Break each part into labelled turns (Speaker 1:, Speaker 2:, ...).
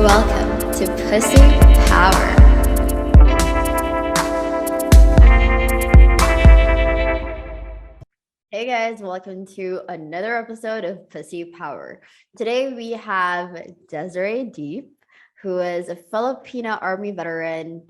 Speaker 1: Welcome to Pussy Power. Hey guys, welcome to another episode of Pussy Power. Today we have Desiree Deep, who is a Filipino Army veteran.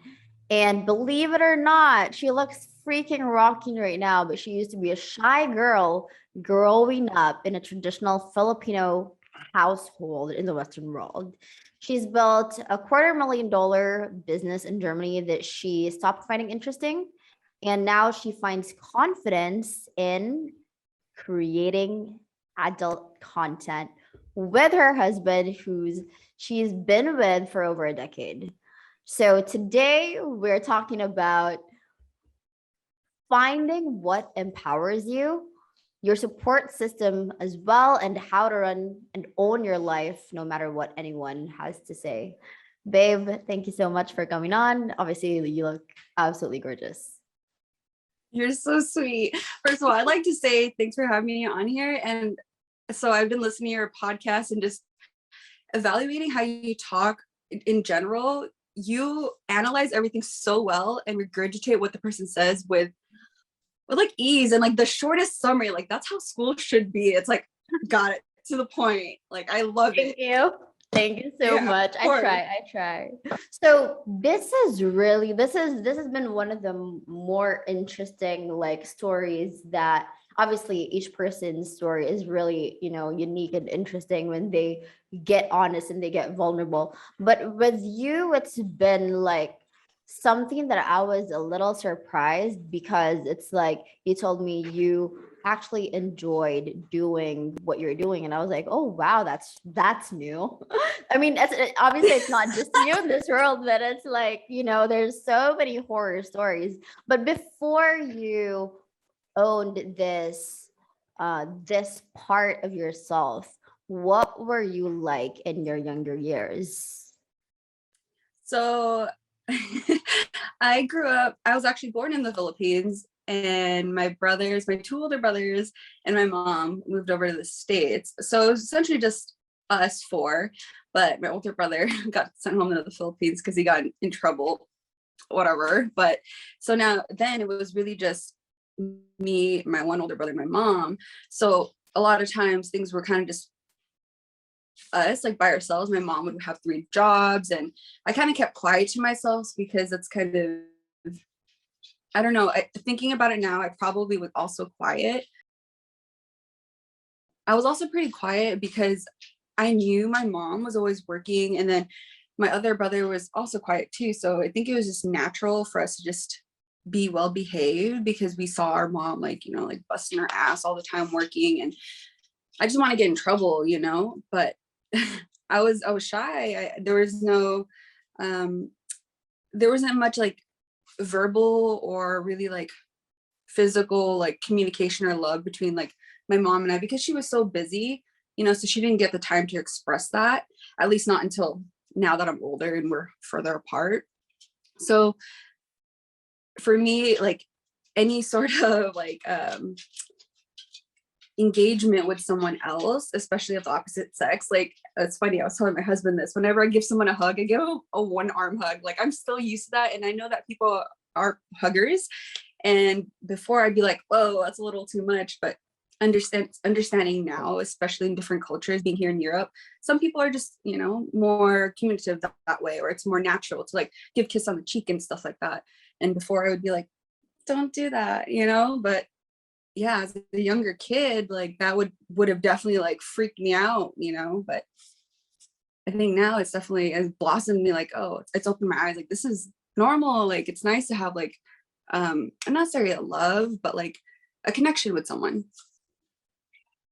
Speaker 1: And believe it or not, she looks freaking rocking right now, but she used to be a shy girl growing up in a traditional Filipino household in the Western world. She's built a $250,000 business in Germany that she stopped finding interesting. And now she finds confidence in creating adult content with her husband, who's she's been with for over a decade. So today we're talking about finding what empowers you, your support system as well, and how to run and own your life no matter what anyone has to say. Babe, thank you so much for coming on. Obviously, you look absolutely gorgeous.
Speaker 2: You're so sweet. First of all, I'd like to say thanks for having me on here. And so I've been listening to your podcast and just evaluating how you talk in general. You analyze everything so well and regurgitate what the person says with like ease and like the shortest summary. Like that's how school should be. It's like, got it to the point. Like I love it.
Speaker 1: Thank you so much. I try. So this has been one of the more interesting like stories that obviously each person's story is really, unique and interesting when they get honest and they get vulnerable. But with you, it's been like something that I was a little surprised because it's like you told me you actually enjoyed doing what you're doing, and I was like, oh wow, that's new. I mean, obviously it's not just you in this world, but it's like, there's so many horror stories. But before you owned this part of yourself, what were you like in your younger years?
Speaker 2: So I was actually born in the Philippines, and my two older brothers and my mom moved over to the States. So it was essentially just us four, but my older brother got sent home to the Philippines because he got in trouble, whatever. But so then it was really just me, my one older brother, my mom. So a lot of times things were kind of just us, like by ourselves. My mom would have 3 jobs, and I kind of kept quiet to myself because that's kind of, I don't know, thinking about it now, I probably was also quiet. I was also pretty quiet because I knew my mom was always working, and then my other brother was also quiet too. So I think it was just natural for us to just be well behaved because we saw our mom like busting her ass all the time working, and I just want to get in trouble, but I was shy. There wasn't much like verbal or really like physical like communication or love between like my mom and I, because she was so busy, so she didn't get the time to express that, at least not until now that I'm older and we're further apart. So for me, like any sort of like engagement with someone else, especially of the opposite sex, like it's funny, I was telling my husband this, whenever I give someone a hug, I give a 1-arm hug. Like I'm still used to that, and I know that people are huggers, and before I'd be like, whoa, that's a little too much. But understanding now, especially in different cultures, being here in Europe, some people are just more communicative that way, or it's more natural to like give a kiss on the cheek and stuff like that. And before I would be like, don't do that, but yeah, as a younger kid, like that would have definitely like freaked me out, but I think now it's definitely has blossomed me, like, oh, it's opened my eyes, like this is normal. Like it's nice to have like not necessarily a love, but like a connection with someone.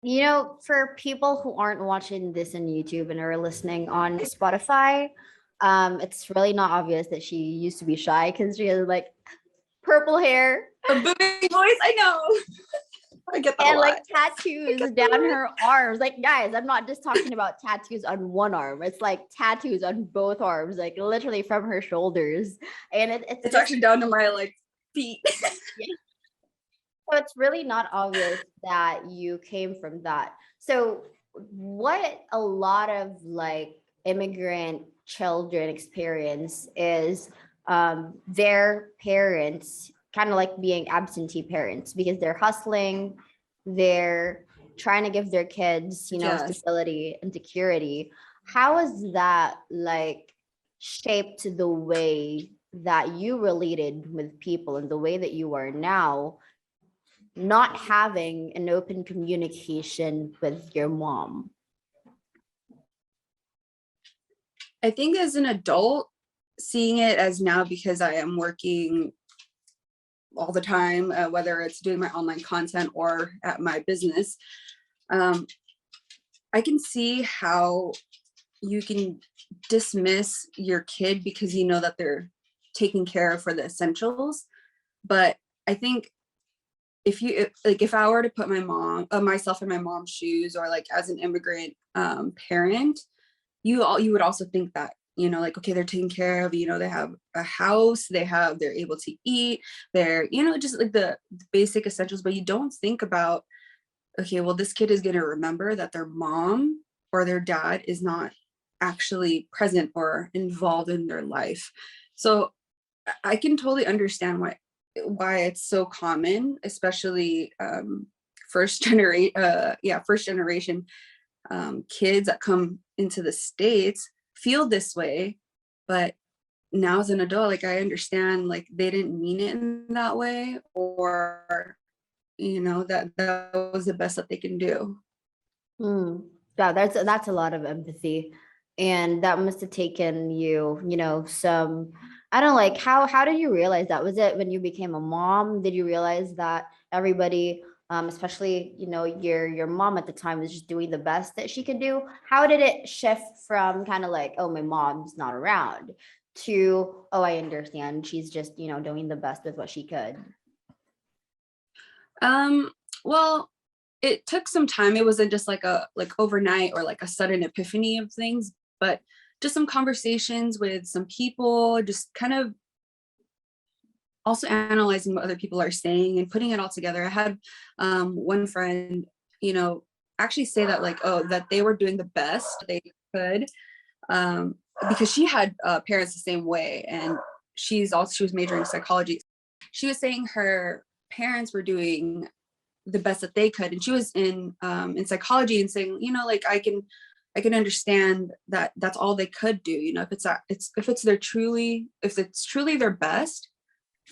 Speaker 1: For people who aren't watching this on YouTube and are listening on Spotify, it's really not obvious that she used to be shy because she has like purple hair,
Speaker 2: a booming voice. I know. I get that.
Speaker 1: And like tattoos down her arms. Like, guys, I'm not just talking about tattoos on one arm. It's like tattoos on both arms, like literally from her shoulders. And it's
Speaker 2: actually down to my like feet.
Speaker 1: So it's really not obvious that you came from that. So what a lot of like immigrant children experience is their parents kind of like being absentee parents because they're hustling, they're trying to give their kids,
Speaker 2: Yes.
Speaker 1: stability and security. How has that like shaped the way that you related with people and the way that you are now, not having an open communication with your mom?
Speaker 2: I think as an adult, seeing it as now, because I am working all the time, whether it's doing my online content or at my business, I can see how you can dismiss your kid because you know that they're taken care of for the essentials. But I think if I were to put myself in my mom's shoes, or like as an immigrant parent, you would also think that, like, okay, they're taken care of, they have a house, they're able to eat, they're, just like the basic essentials. But you don't think about, okay, well, this kid is going to remember that their mom or their dad is not actually present or involved in their life. So I can totally understand why it's so common, especially first generation kids that come into the States feel this way. But now as an adult, like, I understand, like, they didn't mean it in that way, or that was the best that they can do.
Speaker 1: Yeah, that's a lot of empathy. And that must have taken you, some, I don't know, like how did you realize that? Was it when you became a mom? Did you realize that everybody, especially, your mom at the time was just doing the best that she could do? How did it shift from kind of like, oh, my mom's not around, to, oh, I understand, she's just, doing the best with what she could?
Speaker 2: Well, it took some time. It wasn't just like overnight or like a sudden epiphany of things, but just some conversations with some people, just kind of also analyzing what other people are saying and putting it all together. I had one friend, actually say that, like, oh, that they were doing the best they could, because she had parents the same way, and she was majoring in psychology. She was saying her parents were doing the best that they could, and she was in psychology, and saying, like, I can understand that that's all they could do. If it's truly their best,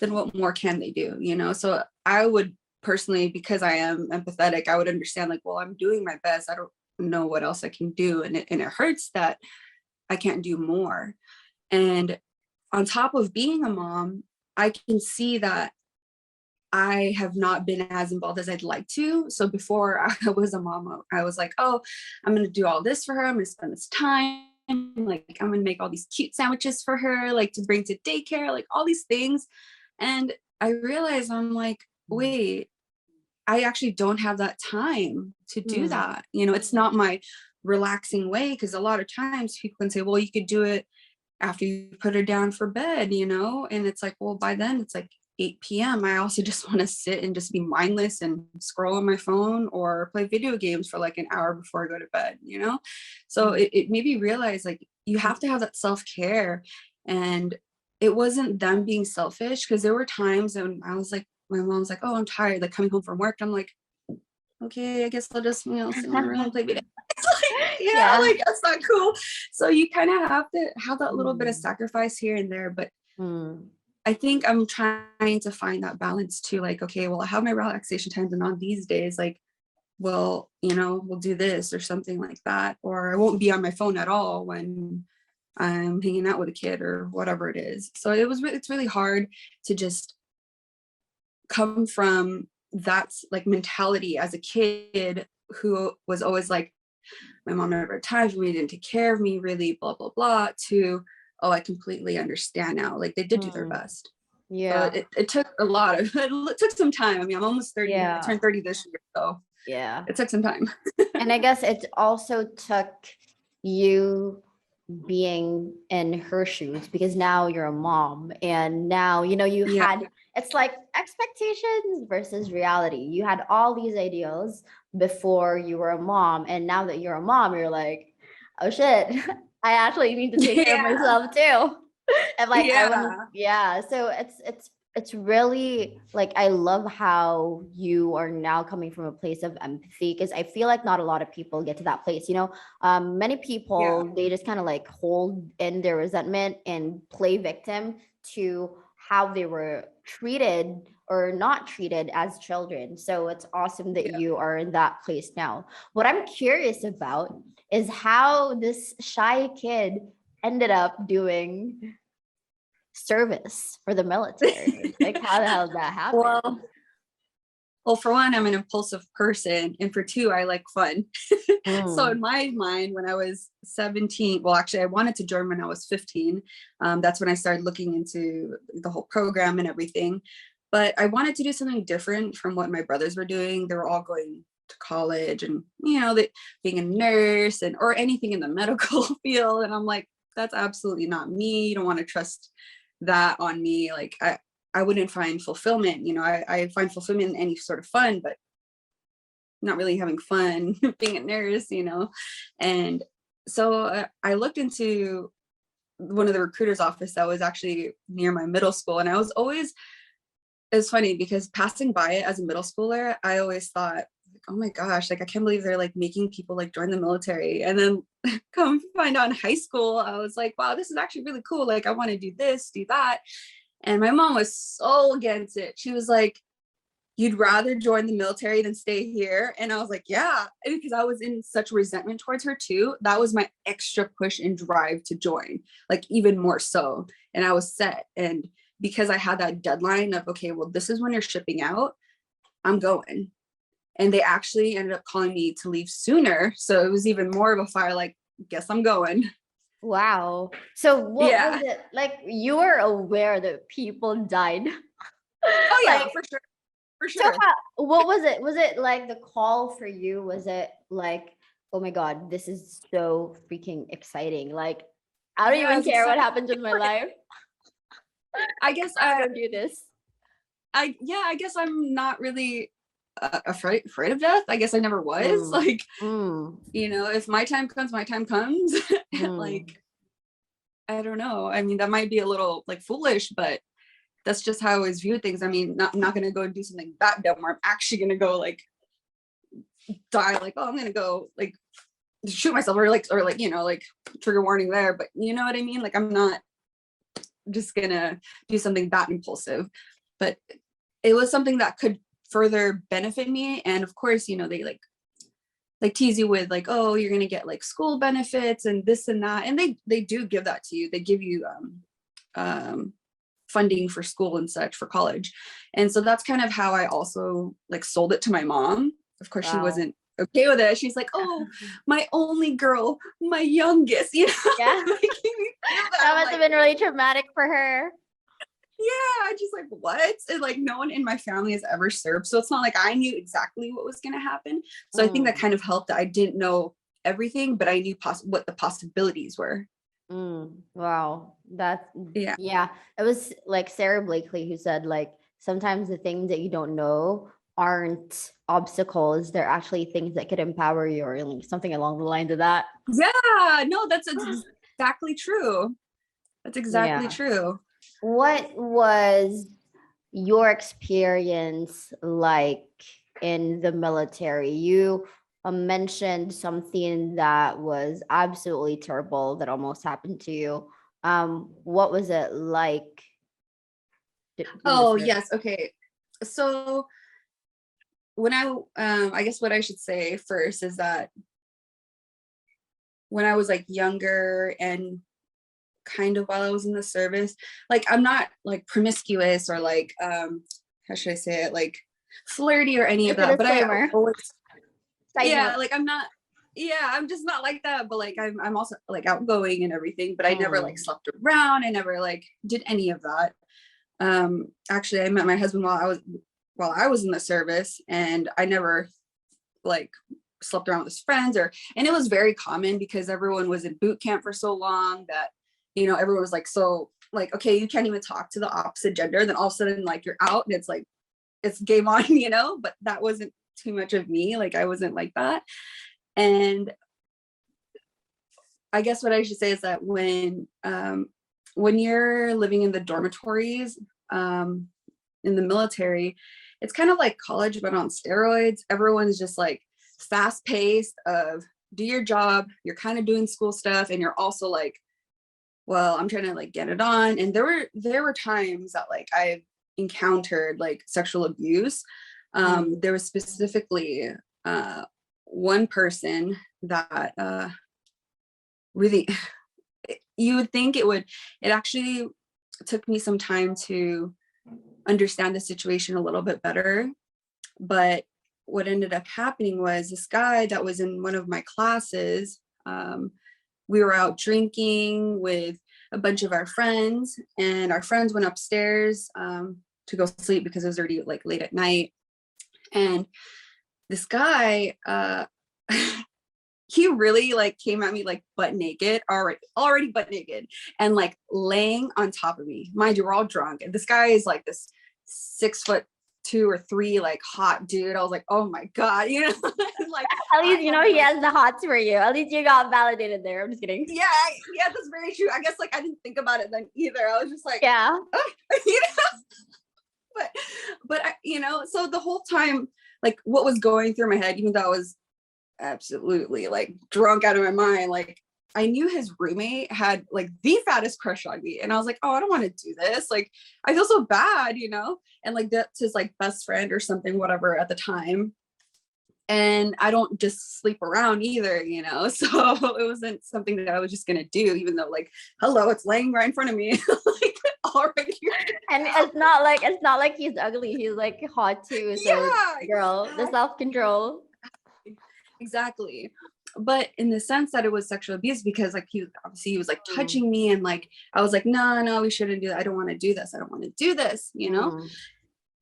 Speaker 2: then what more can they do? So I would personally, because I am empathetic, I would understand, like, well, I'm doing my best, I don't know what else I can do, and it hurts that I can't do more. And on top of being a mom, I can see that I have not been as involved as I'd like to. So before I was a mom, I was like, oh, I'm going to do all this for her. I'm going to spend this time. Like, I'm going to make all these cute sandwiches for her, like, to bring to daycare, like all these things. And I realized, I'm like, wait, I actually don't have that time to do that. It's not my relaxing way. Because a lot of times people can say, well, you could do it after you put her down for bed, and it's like, well, by then it's like 8 p.m. I also just want to sit and just be mindless and scroll on my phone or play video games for like an hour before I go to bed, So it made me realize, like, you have to have that self-care. And it wasn't them being selfish, because there were times when I was like, my mom's like, oh, I'm tired, like, coming home from work. I'm like, okay, I guess I'll just, sit in my room and play video.
Speaker 1: Yeah.
Speaker 2: Like, that's not cool. So you kind of have to have that little bit of sacrifice here and there. But I think I'm trying to find that balance too. Like, okay, well, I have my relaxation times, and on these days, like, well, we'll do this or something like that. Or I won't be on my phone at all when I'm hanging out with a kid or whatever it is. So it's really hard to just come from that, like, mentality as a kid who was always like, my mom never had time for me, didn't take care of me, really, blah, blah, blah, to, oh, I completely understand now. Like, they did do their best.
Speaker 1: Yeah.
Speaker 2: So it took a lot of, it took some time. I mean, I'm almost 30.
Speaker 1: Yeah.
Speaker 2: I turned 30 this year. So
Speaker 1: Yeah.
Speaker 2: it took some time.
Speaker 1: And I guess it also took you being in her shoes, because now you're a mom, and now, you had, it's like expectations versus reality. You had all these ideals before you were a mom, and now that you're a mom, you're like, oh shit, I actually need to take care of
Speaker 2: Yeah.
Speaker 1: myself too. And like I want,
Speaker 2: Yeah.
Speaker 1: yeah. So it's really like I love how you are now coming from a place of empathy because I feel like not a lot of people get to that place. Many
Speaker 2: Yeah.
Speaker 1: people they just kind of like hold in their resentment and play victim to how they were treated or not treated as children. So it's awesome that
Speaker 2: Yeah.
Speaker 1: you are in that place now. What I'm curious about is how this shy kid ended up doing service for the military. Like, how the hell did that happen?
Speaker 2: Well, well, for one, I'm an impulsive person, and for two, I like fun. So in
Speaker 1: Mm,
Speaker 2: my mind, when I was 17, well, actually, I wanted to join when I was 15. That's when I started looking into the whole program and everything. But I wanted to do something different from what my brothers were doing. They were all going to college and, being a nurse and or anything in the medical field. And I'm like, that's absolutely not me. You don't want to trust that on me. Like I wouldn't find fulfillment. I find fulfillment in any sort of fun, but not really having fun being a nurse. And so I looked into one of the recruiter's office that was actually near my middle school. And it's funny because passing by it as a middle schooler, I always thought, oh my gosh, like I can't believe they're like making people like join the military. And then come find out in high school, I was like, wow, this is actually really cool. Like I want to do this, do that. And my mom was so against it. She was like, you'd rather join the military than stay here? And I was like, yeah, because I was in such resentment towards her too. That was my extra push and drive to join, like even more so. And I was set. And because I had that deadline of, okay, well, this is when you're shipping out, I'm going. And they actually ended up calling me to leave sooner. So it was even more of a fire, like, guess I'm going.
Speaker 1: wow. So what was
Speaker 2: Yeah.
Speaker 1: it like? You were aware that people died.
Speaker 2: Oh yeah,
Speaker 1: Like,
Speaker 2: for sure. For
Speaker 1: so
Speaker 2: sure.
Speaker 1: what was it? Was it like the call for you? Was it like, oh my God, this is so freaking exciting? Like, I don't
Speaker 2: Yeah, I
Speaker 1: even
Speaker 2: was
Speaker 1: care what
Speaker 2: excited.
Speaker 1: happens with my life.
Speaker 2: I guess
Speaker 1: I'm gonna go do this.
Speaker 2: I guess I'm not really afraid of death. I guess I never was.
Speaker 1: Mm,
Speaker 2: Like,
Speaker 1: mm,
Speaker 2: if my time comes, my time comes. Like,
Speaker 1: mm.
Speaker 2: I don't know. I mean, that might be a little like foolish, but that's just how I always view things. I mean, I'm not gonna go and do something that dumb where I'm actually gonna go like die. Like, oh, I'm gonna go like shoot myself or like trigger warning there. But you know what I mean? Like, I'm not just gonna do something that impulsive. But it was something that could further benefit me. And of course, they like tease you with like, oh, you're gonna get like school benefits and this and that. And they do give that to you. They give you funding for school and such for college. And so that's kind of how I also like sold it to my mom. Of course, she
Speaker 1: Wow.
Speaker 2: wasn't okay with it. She's like, oh, my only girl, my youngest,
Speaker 1: Yeah.
Speaker 2: making me feel that.
Speaker 1: That
Speaker 2: I'm
Speaker 1: must have
Speaker 2: like,
Speaker 1: been really traumatic for her.
Speaker 2: yeah, I just like what? And like no one in my family has ever served. So it's not like I knew exactly what was gonna happen. So I think that
Speaker 1: Mm,
Speaker 2: kind of helped that I didn't know everything, but I knew what the possibilities were.
Speaker 1: wow. That's,
Speaker 2: Yeah.
Speaker 1: yeah. It was like Sarah Blakely who said, like, sometimes the things that you don't know aren't obstacles. They're actually things that could empower you or like something along the lines of that.
Speaker 2: Yeah, no, that's exactly true. That's exactly
Speaker 1: Yeah.
Speaker 2: true.
Speaker 1: What was your experience like in the military? You mentioned something that was absolutely terrible that almost happened to you. What was it like in the
Speaker 2: Oh,
Speaker 1: service?
Speaker 2: yes. Okay. So when I guess what I should say first is that when I was like younger and kind of while I was in the service, like I'm not like promiscuous or like how should I say it, like flirty or any of
Speaker 1: It's a
Speaker 2: that, but I
Speaker 1: disclaimer.
Speaker 2: always,
Speaker 1: Side
Speaker 2: yeah,
Speaker 1: note.
Speaker 2: like I'm not, yeah, I'm just not like that, but like I'm also like outgoing and everything, but I never like
Speaker 1: Mm,
Speaker 2: slept around. I never like did any of that. Actually I met my husband while I was in the service, and I never like slept around with his friends and it was very common because everyone was in boot camp for so long that everyone was like, so like, okay, you can't even talk to the opposite gender, then all of a sudden like you're out and it's like it's game on. But that wasn't too much of me. Like I wasn't like that. And I guess what I should say is that when you're living in the dormitories, in the military, it's kind of like college, but on steroids. Everyone's just like fast paced of do your job. You're kind of doing school stuff. And you're also like, well, I'm trying to like get it on. And there were times that like I've encountered like sexual abuse. There was specifically one person that really, you would think it actually took me some time to understand the situation a little bit better. But what ended up happening was this guy that was in one of my classes, we were out drinking with a bunch of our friends, and our friends went upstairs to go sleep because it was already like late at night. And this guy, he really like came at me like butt naked, already butt naked, and like laying on top of me. Mind you, we're all drunk, and this guy is like this 6'2" or 3" like hot dude. I was like, oh my god, you know. Like
Speaker 1: at least you know he has the hots for you. At least you got validated there. I'm just kidding.
Speaker 2: Yeah, that's very true. I guess like I didn't think about it then either. I was just like,
Speaker 1: yeah,
Speaker 2: oh, you know. But you know, so the whole time, like what was going through my head, even though I was absolutely like drunk out of my mind, like I knew his roommate had like the fattest crush on me, and I was like, oh, I don't want to do this. Like I feel so bad, you know. And like that's his like best friend or something, whatever at the time. And I don't just sleep around either, you know. So it wasn't something that I was just gonna do, even though like, hello, it's laying right in front of me, like already.
Speaker 1: And it's not like he's ugly. He's like hot too. So yeah, girl, the self-control.
Speaker 2: Exactly. But in the sense that it was sexual abuse, because like he was like touching me, and like I was like, no, we shouldn't do that. I don't want to do this. I don't want to do this, you know.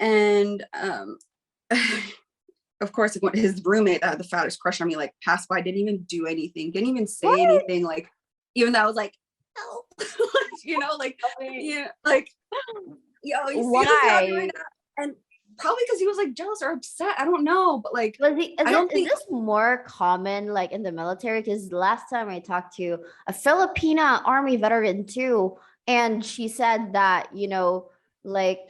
Speaker 2: And of course, his roommate that had the fattest crush on me like passed by, didn't even do anything, didn't even say anything. Like even though I was like, help, you know, like yeah, like yo, you see what's happening right now? And probably because he was like jealous or upset. I don't know, but like,
Speaker 1: is this more common like in the military? Because last time I talked to a Filipina army veteran too, and she said that, you know, like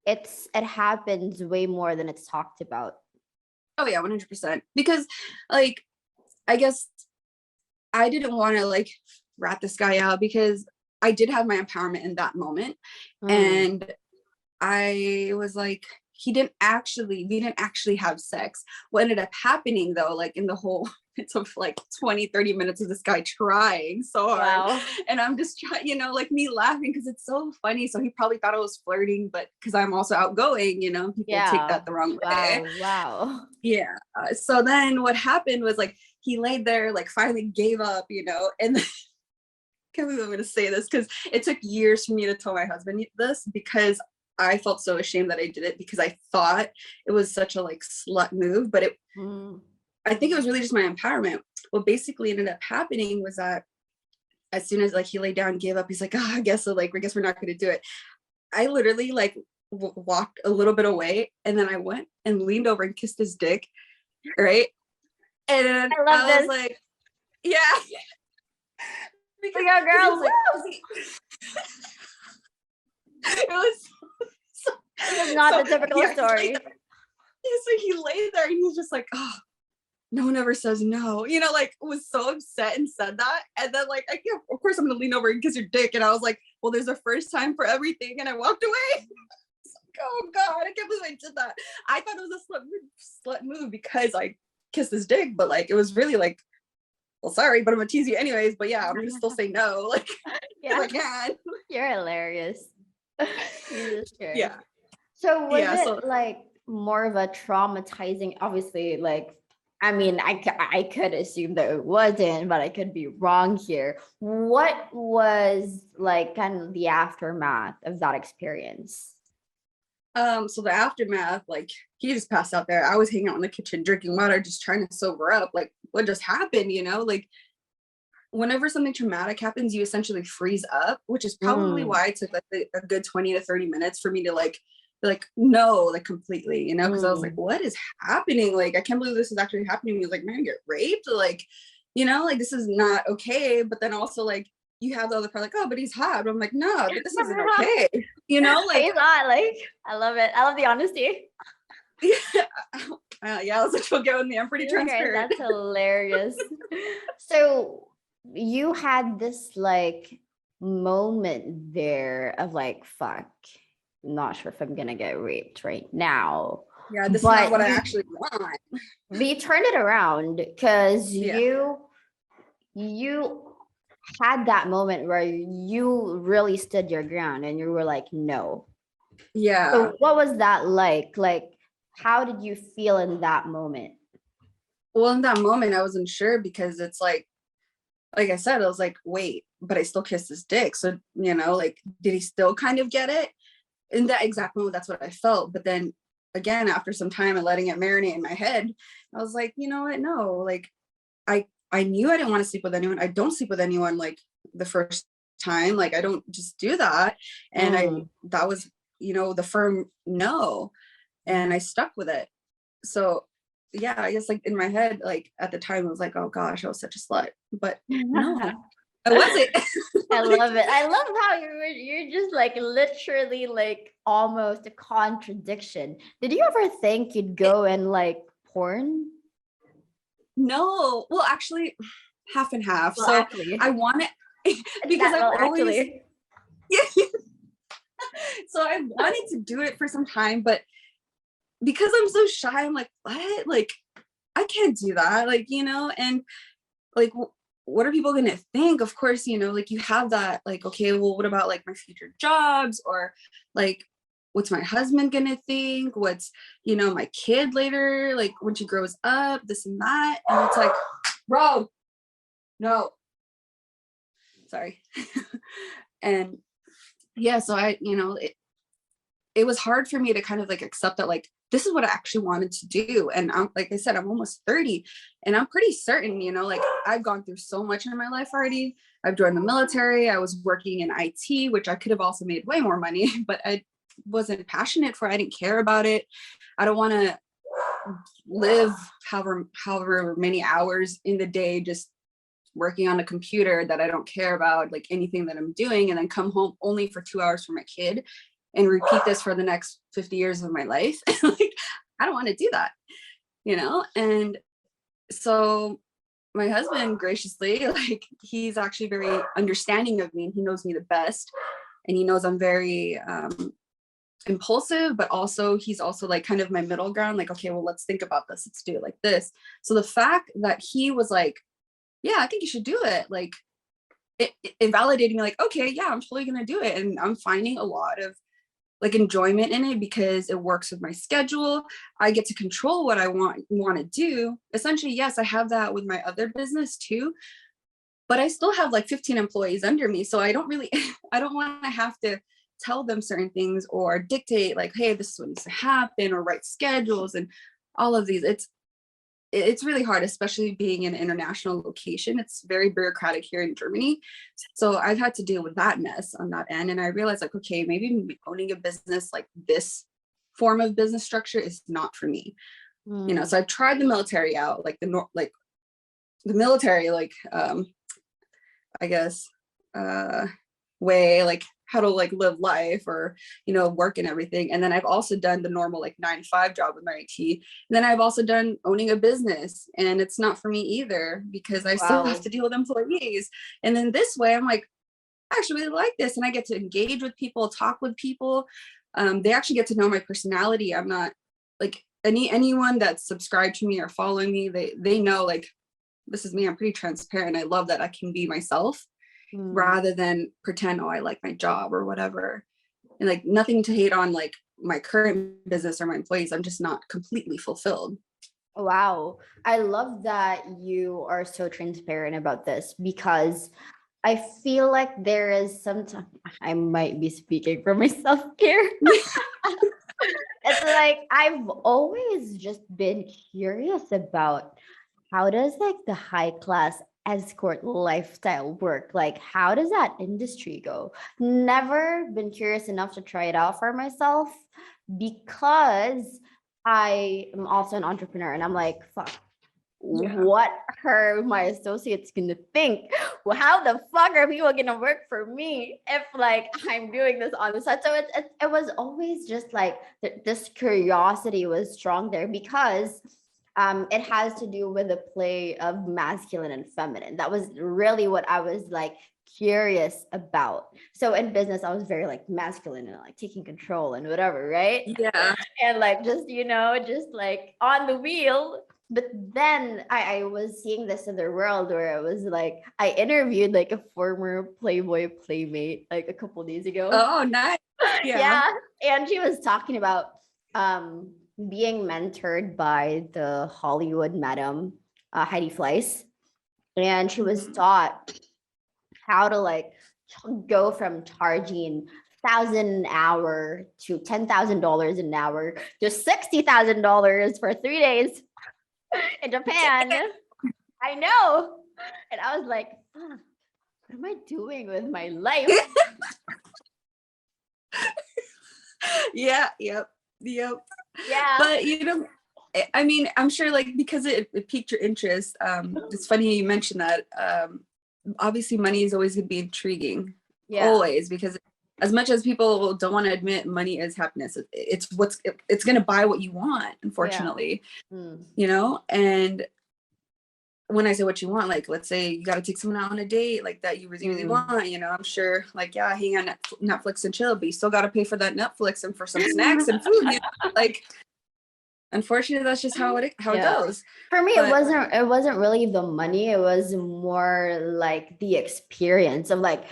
Speaker 1: it happens way more than it's talked about.
Speaker 2: Oh yeah, 100%. Because like, I guess I didn't want to like rat this guy out, because I did have my empowerment in that moment. And I was like, we didn't actually have sex. What ended up happening though, like in the whole, it took like 20-30 minutes of this guy trying so hard. Wow. And I'm just trying, you know, like me laughing because it's so funny. So he probably thought I was flirting, but because I'm also outgoing, you know, people take that the wrong way.
Speaker 1: Wow.
Speaker 2: Yeah. So then what happened was like, he laid there, like finally gave up, you know, and then, can't believe I'm going to say this, because it took years for me to tell my husband this, because I felt so ashamed that I did it, because I thought it was such a like slut move, but I think it was really just my empowerment. What basically ended up happening was that as soon as like he laid down, gave up, he's like, oh, I guess we're not going to do it. I literally like walked a little bit away, and then I went and leaned over and kissed his dick. Right. And then I was like, yeah.
Speaker 1: Because girl,
Speaker 2: it was
Speaker 1: not the typical story.
Speaker 2: So he lay there and he's just like, oh, no one ever says no, you know, like was so upset and said that. And then like, of course I'm gonna lean over and kiss your dick. And I was like, well, there's a first time for everything. And I walked away. Like, oh God, I can't believe I did that. I thought it was a slut move because I kissed his dick, but like it was really like, well, sorry, but I'm gonna tease you anyways. But yeah, I'm gonna still say no, like, yeah, I can.
Speaker 1: You're hilarious.
Speaker 2: Yeah.
Speaker 1: So was it like more of a traumatizing? Obviously, like, I mean, I could assume that it wasn't, but I could be wrong here. What was like kind of the aftermath of that experience?
Speaker 2: So the aftermath, like he just passed out there. I was hanging out in the kitchen drinking water, just trying to sober up. Like what just happened, you know? Like whenever something traumatic happens, you essentially freeze up, which is probably why it took like a good 20 to 30 minutes for me to like no, like completely, you know, because I was like, what is happening? Like I can't believe this is actually happening. He was like, man, get raped. Like, you know, like this is not okay. But then also like you have the other part like, oh, but he's hot. But I'm like, no, but this isn't okay. You know, like
Speaker 1: He's not like, I love it. I love the honesty.
Speaker 2: yeah, yeah, let's go with me. I'm pretty
Speaker 1: Okay,
Speaker 2: transparent.
Speaker 1: that's hilarious. So you had this like moment there of like, fuck, not sure if I'm gonna get raped right now.
Speaker 2: Yeah, this is not
Speaker 1: But
Speaker 2: what I actually want.
Speaker 1: you turned it around because
Speaker 2: Yeah.
Speaker 1: you had that moment where you really stood your ground and you were like, no.
Speaker 2: Yeah.
Speaker 1: So what was that like? Like, how did you feel in that moment?
Speaker 2: Well, in that moment, I wasn't sure because it's like I said, I was like, wait, but I still kissed his dick. So, you know, like, did he still kind of get it? In that exact moment, that's what I felt. But then again, after some time and letting it marinate in my head, I was like, you know what? No, like I knew I didn't want to sleep with anyone. I don't sleep with anyone like the first time. Like I don't just do that. And that was, you know, the firm no. And I stuck with it. So yeah, I guess like in my head, like at the time I was like, oh gosh, I was such a slut. But no, I wasn't.
Speaker 1: I love it. I love how you're just like literally like almost a contradiction. Did you ever think you'd go and like porn?
Speaker 2: No, well, actually, half and half.
Speaker 1: Well,
Speaker 2: So
Speaker 1: actually,
Speaker 2: I want it because I've always, yeah. So I wanted to do it for some time, but because I'm so shy, I'm like, what? Like, I can't do that. Like, you know, and like, what are people going to think? Of course, you know, like you have that, like, okay, well, what about like my future jobs or like, what's my husband going to think? What's, you know, my kid later, like when she grows up, this and that. And it's like, bro, no, sorry. And yeah, so I, you know, it was hard for me to kind of like accept that like this is what I actually wanted to do. And I'm like I said, I'm almost 30 and I'm pretty certain, you know, like I've gone through so much in my life already. I've joined the military. I was working in IT, which I could have also made way more money, but I wasn't passionate for. I didn't care about it. I don't want to live however many hours in the day just working on a computer that I don't care about, like anything that I'm doing, and then come home only for 2 hours for my kid and repeat this for the next 50 years of my life. Like, I don't want to do that, you know? And so my husband graciously, like, he's actually very understanding of me and he knows me the best. And he knows I'm very impulsive, but also he's also like kind of my middle ground. Like, okay, well, let's think about this. Let's do it like this. So the fact that he was like, yeah, I think you should do it. Like, it validated me like, okay, yeah, I'm totally going to do it. And I'm finding a lot of like enjoyment in it because it works with my schedule. I get to control what I want to do. Essentially, yes, I have that with my other business too, but I still have like 15 employees under me. So I don't really, I don't want to have to tell them certain things or dictate like, hey, this is what needs to happen or write schedules and all of these. It's really hard, especially being in an international location. It's very bureaucratic here in Germany. So I've had to deal with that mess on that end. And I realized like, okay, maybe owning a business like this form of business structure is not for me. You know, so I've tried the military out, like the military, like, I guess, way, like how to like live life or, you know, work and everything. And then I've also done the normal like 9 to 5 job with my IT. And then I've also done owning a business and it's not for me either because I still have to deal with employees. And then this way I'm like, I actually really like this. And I get to engage with people, talk with people. They actually get to know my personality. I'm not like anyone that's subscribed to me or following me, they know like, this is me. I'm pretty transparent. I love that I can be myself rather than pretend, oh, I like my job or whatever. And like nothing to hate on like my current business or my employees. I'm just not completely fulfilled.
Speaker 1: Wow. I love that you are so transparent about this because I feel like there is sometimes I might be speaking for myself here. It's like I've always just been curious about how does like the high class escort lifestyle work? Like how does that industry go? Never been curious enough to try it out for myself because I am also an entrepreneur and I'm like, fuck,
Speaker 2: Yeah.
Speaker 1: what my associates gonna think. Well, how the fuck are people gonna work for me if like I'm doing this on the side? So it was always just like this curiosity was strong there because it has to do with the play of masculine and feminine. That was really what I was like curious about. So in business, I was very like masculine and like taking control and whatever, right?
Speaker 2: Yeah.
Speaker 1: And like just just like on the wheel. But then I was seeing this in the world where it was like I interviewed like a former Playboy playmate like a couple days ago.
Speaker 2: Oh, nice. Yeah.
Speaker 1: Yeah, and she was talking about being mentored by the Hollywood madam Heidi Fleiss, and she was taught how to like go from charging thousand an hour to $10,000 an hour to $60,000 for 3 days in Japan. I know, and I was like, "Fuck, what am I doing with my life?"
Speaker 2: Yeah. Yep. Yep.
Speaker 1: Yeah.
Speaker 2: But I mean, I'm sure like because it piqued your interest. It's funny you mentioned that. Obviously money is always going to be intriguing.
Speaker 1: Yeah.
Speaker 2: Always, because as much as people don't want to admit money is happiness, it's going to buy what you want, unfortunately. And when I say what you want, like let's say you got to take someone out on a date like that you really want, I'm sure like, yeah, hang on Netflix and chill, but you still got to pay for that Netflix and for some snacks and food, like unfortunately that's just how it goes.
Speaker 1: For me, it wasn't really the money. It was more like the experience of like,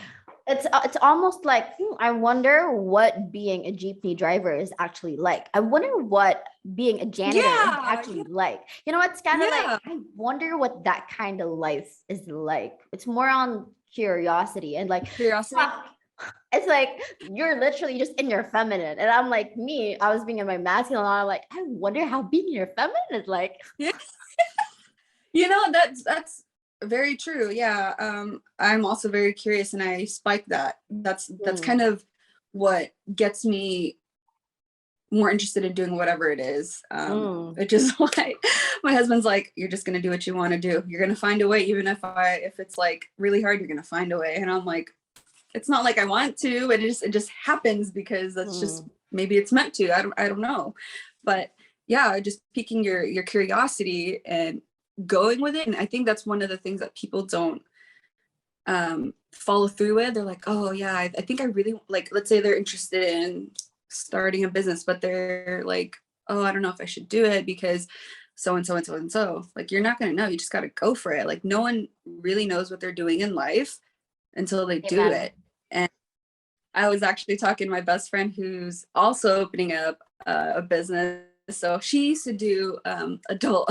Speaker 1: it's almost like I wonder what being a jeepney driver is actually like. I wonder what being a janitor is actually like. You know, it's kind of like I wonder what that kind of life is like. It's more on curiosity and like
Speaker 2: curiosity.
Speaker 1: It's like you're literally just in your feminine, and I'm like me. I was being in my masculine. And I'm like, I wonder how being your feminine is like.
Speaker 2: Yeah. That's very true. Yeah. I'm also very curious, and I spike that. That's kind of what gets me more interested in doing whatever it is. Which is why my husband's like, you're just gonna do what you want to do. You're gonna find a way, even if it's like really hard, you're gonna find a way. And I'm like, it's not like I want to, it just happens because that's just, maybe it's meant to. I don't know. But yeah, just piquing your curiosity and going with it. And I think that's one of the things that people don't follow through with. They're like, oh yeah, I think I really like, let's say they're interested in starting a business, but they're like, oh, I don't know if I should do it because so and so and so and so. Like, you're not going to know. You just got to go for it. Like, no one really knows what they're doing in life until they do it. And I was actually talking to my best friend who's also opening up a business. So she used to do adult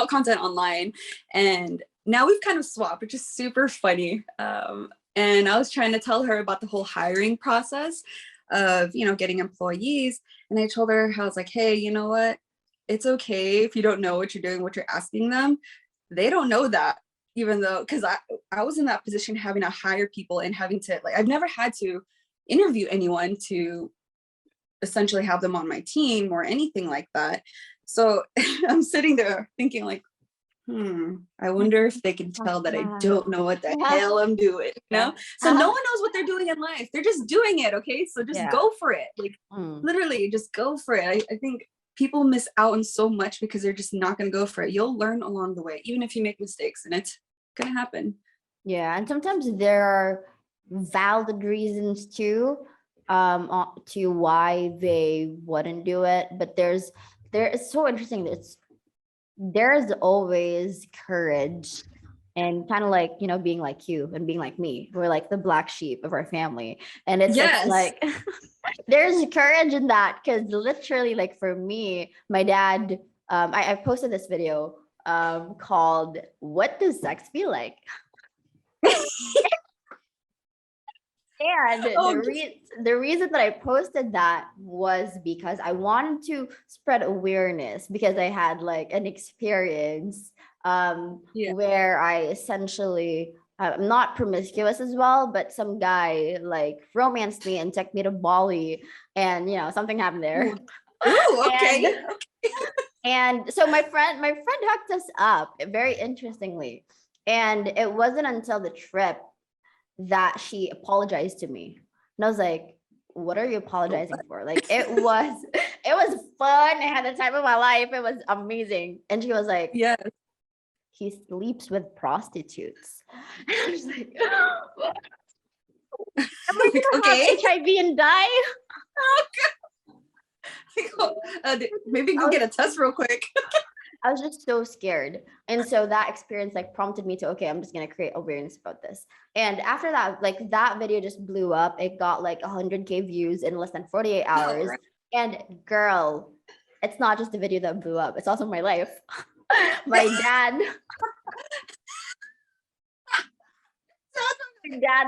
Speaker 2: content online, and now we've kind of swapped, which is super funny. And I was trying to tell her about the whole hiring process of, getting employees. And I told her, I was like, hey, you know what? It's okay if you don't know what you're doing, what you're asking them. They don't know that, even though, because I was in that position having to hire people and having to, like, I've never had to interview anyone to essentially have them on my team or anything like that. So I'm sitting there thinking like, I wonder if they can tell that I don't know what the hell I'm doing, So no one knows what they're doing in life. They're just doing it. Okay. So just go for it. Like literally just go for it. I think people miss out on so much because they're just not going to go for it. You'll learn along the way, even if you make mistakes, and it's going to happen.
Speaker 1: Yeah. And sometimes there are valid reasons too, to why they wouldn't do it. But it's so interesting. There's always courage and kind of like, being like you and being like me. We're like the black sheep of our family. And it's like, there's courage in that. Cause literally like for me, my dad, I posted this video called "What Does Sex Feel Like?" And the reason that I posted that was because I wanted to spread awareness, because I had like an experience where I essentially, I'm not promiscuous as well, but some guy like romanced me and took me to Bali, and something happened there.
Speaker 2: Ooh, okay.
Speaker 1: And so my friend hooked us up very interestingly. And it wasn't until the trip that she apologized to me. And I was like, what are you apologizing for? Like it was fun. I had the time of my life. It was amazing. And she was like,
Speaker 2: Yeah.
Speaker 1: he sleeps with prostitutes. And I was like, am I gonna
Speaker 2: Okay.
Speaker 1: have HIV and die?
Speaker 2: Maybe go get a test real quick.
Speaker 1: I was just so scared. And so that experience like prompted me to, okay, I'm just going to create awareness about this. And after that, like that video just blew up. It got like 100K views in less than 48 hours.
Speaker 2: Right.
Speaker 1: And girl, it's not just the video that blew up. It's also my life. My dad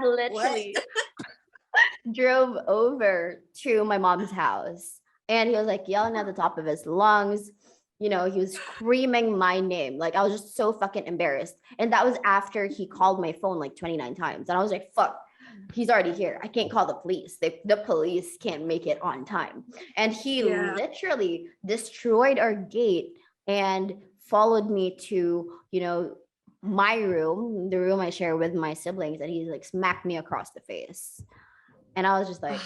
Speaker 1: literally drove over to my mom's house and he was like yelling at the top of his lungs. You know, he was screaming my name. Like I was just so fucking embarrassed. And that was after he called my phone like 29 times. And I was like, fuck, he's already here. I can't call the police. The police can't make it on time. And he literally destroyed our gate and followed me to, you know, my room, the room I share with my siblings, and he like smacked me across the face. And I was just like,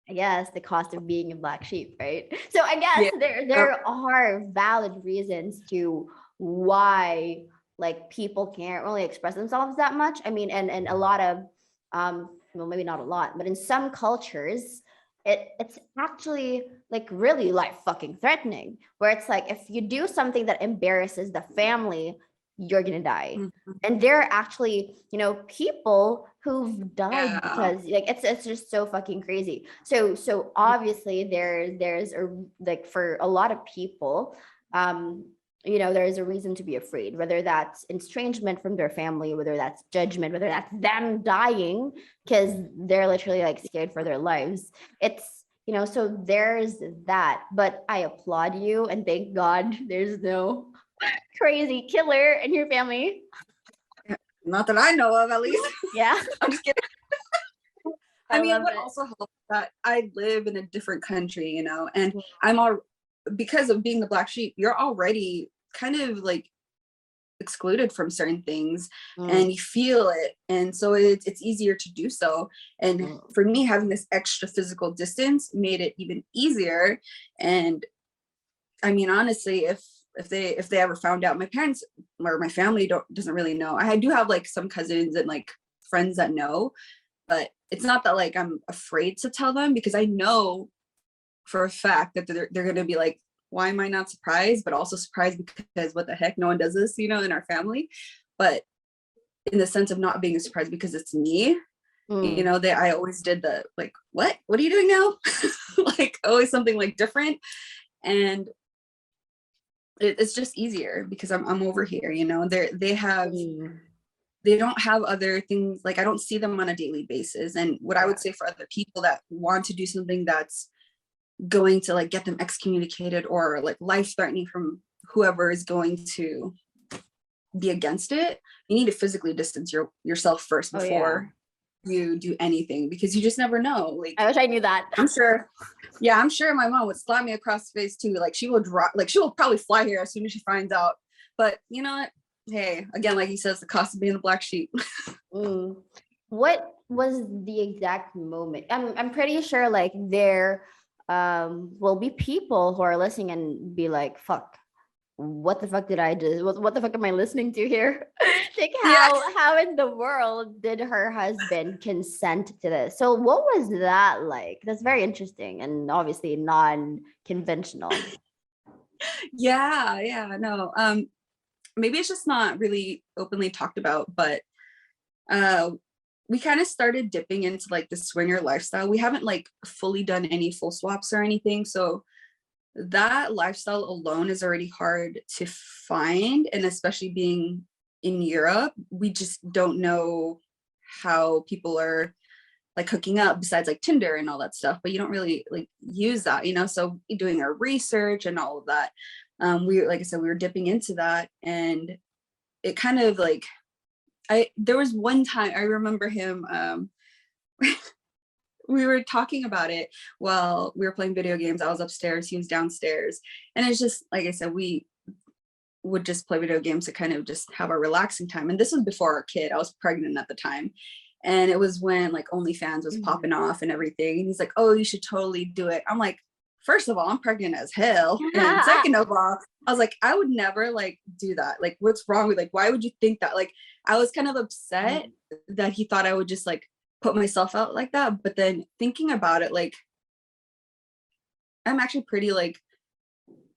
Speaker 1: I guess the cost of being a black sheep, right? So I guess there are valid reasons to why like people can't really express themselves that much. I mean, and a lot of well, maybe not a lot, but in some cultures, it's actually like really life fucking threatening, where it's like if you do something that embarrasses the family, you're gonna die. And there are actually, you know, people who've died because like it's just so fucking crazy. So obviously there's a like for a lot of people, you know, there's a reason to be afraid, whether that's estrangement from their family, whether that's judgment, whether that's them dying because they're literally like scared for their lives. It's, you know, so there's that. But I applaud you and thank God there's no crazy killer in your family.
Speaker 2: Not that I know of, at least.
Speaker 1: Yeah.
Speaker 2: I'm just kidding. I mean, what also helps that I live in a different country, you know, and I'm all because of being the black sheep, you're already kind of like excluded from certain things and you feel it. And so it's easier to do so. And for me, having this extra physical distance made it even easier. And I mean, honestly, if they ever found out, my parents or my family doesn't really know. I do have like some cousins and like friends that know, but it's not that like I'm afraid to tell them because I know for a fact that they're going to be like, why am I not surprised? But also surprised because what the heck, no one does this, you know, in our family. But in the sense of not being surprised because it's me, you know, that I always did the like, what are you doing now? Like always something like different. And it's just easier because I'm over here, you know, they don't have other things. Like I don't see them on a daily basis. And what I would say for other people that want to do something that's going to like get them excommunicated or like life threatening from whoever is going to be against it, you need to physically distance yourself first before you do anything, because you just never know. Like
Speaker 1: I wish I knew that.
Speaker 2: I'm sure my mom would slap me across the face too. Like she will probably fly here as soon as she finds out. But you know what, hey, again, like he says, the cost of being a black sheep.
Speaker 1: What was the exact moment? I'm pretty sure like there will be people who are listening and be like, fuck, what the fuck did I do? What the fuck am I listening to here? Like how in the world did her husband consent to this? So what was that like? That's very interesting and obviously non-conventional.
Speaker 2: No. Maybe it's just not really openly talked about, but we kind of started dipping into like the swinger lifestyle. We haven't like fully done any full swaps or anything. So that lifestyle alone is already hard to find. And especially being in Europe, we just don't know how people are like hooking up besides like Tinder and all that stuff, but you don't really like use that, you know? So doing our research and all of that, like I said, we were dipping into that, and it kind of like, there was one time I remember him, we were talking about it while we were playing video games. I was upstairs, he was downstairs. And it's just, like I said, we would just play video games to kind of just have a relaxing time. And this was before our kid. I was pregnant at the time. And it was when like OnlyFans was popping off and everything. And he's like, oh, you should totally do it. I'm like, first of all, I'm pregnant as hell. And second of all, I was like, I would never like do that. Like, what's wrong with, like, why would you think that? Like, I was kind of upset that he thought I would just like put myself out like that. But then thinking about it, like, I'm actually pretty like,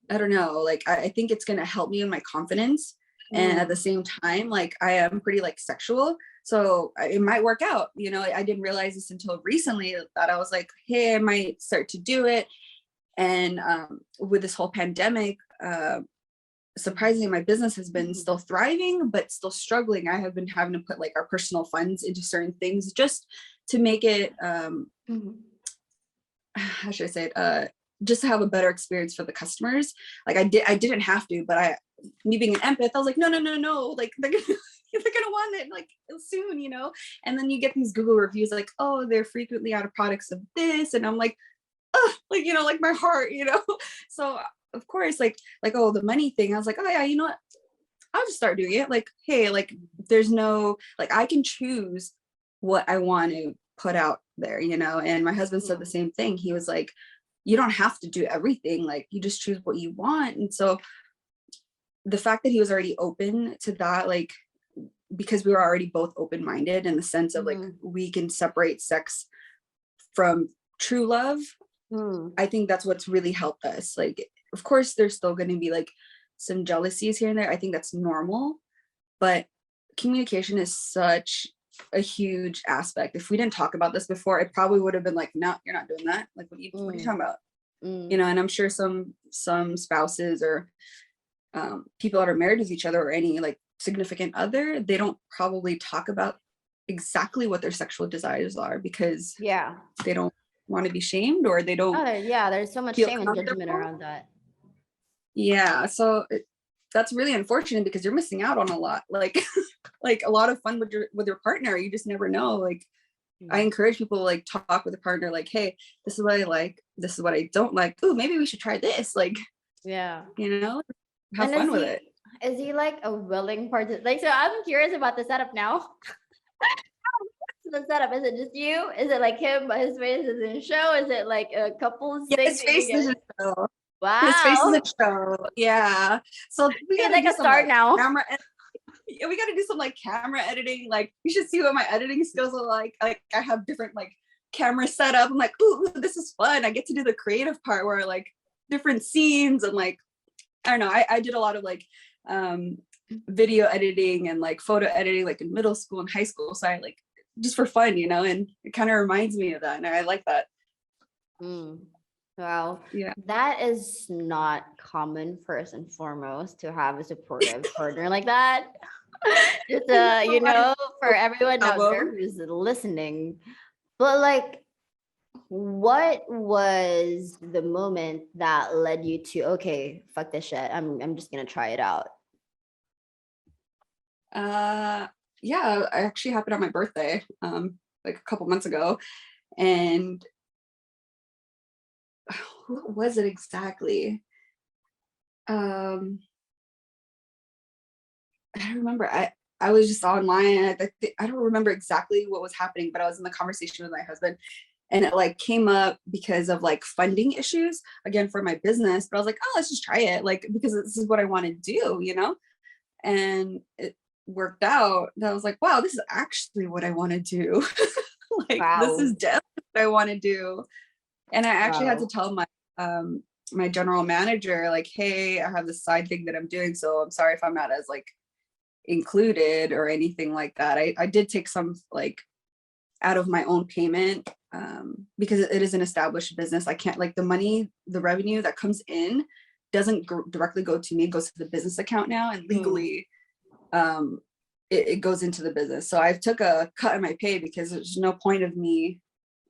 Speaker 2: I don't know, like, I think it's going to help me in my confidence. And at the same time, like, I am pretty like sexual. So it might work out, you know. I didn't realize this until recently that I was like, hey, I might start to do it. And with this whole pandemic, surprisingly, my business has been still thriving, but still struggling. I have been having to put like our personal funds into certain things just to make it, how should I say it? Just to have a better experience for the customers. Like I didn't have to, but me being an empath, I was like, no, like they're gonna want it like soon, you know? And then you get these Google reviews like, oh, they're frequently out of products of this. And I'm like, oh, like, you know, like my heart, you know? So of course, like, oh, the money thing, I was like, oh yeah, you know what? I'll just start doing it. Like, hey, like there's no, like I can choose what I want to put out there, you know? And my husband said the same thing. He was like, you don't have to do everything. Like you just choose what you want. And so the fact that he was already open to that, like, because we were already both open-minded in the sense of like, we can separate sex from true love. I think that's what's really helped us. Like, of course, there's still going to be like some jealousies here and there. I think that's normal, but communication is such a huge aspect. If we didn't talk about this before, it probably would have been like, no, you're not doing that. Like, what are you talking about? You know, and I'm sure some spouses or people that are married with each other or any like significant other, they don't probably talk about exactly what their sexual desires are because they don't want to be shamed or they don't.
Speaker 1: There's so much shame and judgment around that.
Speaker 2: Yeah, so that's really unfortunate because you're missing out on a lot, like like a lot of fun with your partner. You just never know. Like I encourage people to like talk with a partner, like, hey, this is what I like, this is what I don't like. Ooh, maybe we should try this. Like, you know, have fun with it.
Speaker 1: Is he like a willing participant? Like, so I'm curious about the setup now. The setup, is it just you? Is it like him but his face is in show? Is it like a couple's thing?
Speaker 2: His face is in show.
Speaker 1: Wow,
Speaker 2: his face is in show. Yeah, so we gotta
Speaker 1: like
Speaker 2: do
Speaker 1: a start now.
Speaker 2: We gotta do some like camera editing. Like you should see what my editing skills are like. Like I have different like camera setup. I'm like, ooh, this is fun. I get to do the creative part where like different scenes and like, I don't know. I did a lot of like video editing and like photo editing like in middle school and high school. So I like just for fun, you know, and it kind of reminds me of that. And I like that.
Speaker 1: Wow.
Speaker 2: Yeah.
Speaker 1: That is not common, first and foremost, to have a supportive partner like that. Just you know, for everyone out there who's listening. But like, what was the moment that led you to, okay, fuck this shit, I'm just gonna try it out?
Speaker 2: Yeah, it actually happened on my birthday, like a couple months ago. And what was it exactly? I don't remember. I was just online. I don't remember exactly what was happening, but I was in the conversation with my husband and it like came up because of like funding issues again for my business. But I was like, oh, let's just try it. Like, because this is what I want to do, you know? And it worked out. And I was like, wow, this is actually what I want to do. Like, this is definitely what I want to do. And I actually had to tell my general manager, like, hey, I have this side thing that I'm doing. So I'm sorry if I'm not as like included or anything like that. I did take some like out of my own payment because it is an established business. I can't like the revenue that comes in doesn't directly go to me. It goes to the business account now, and legally it goes into the business. So I took a cut in my pay because there's no point of me.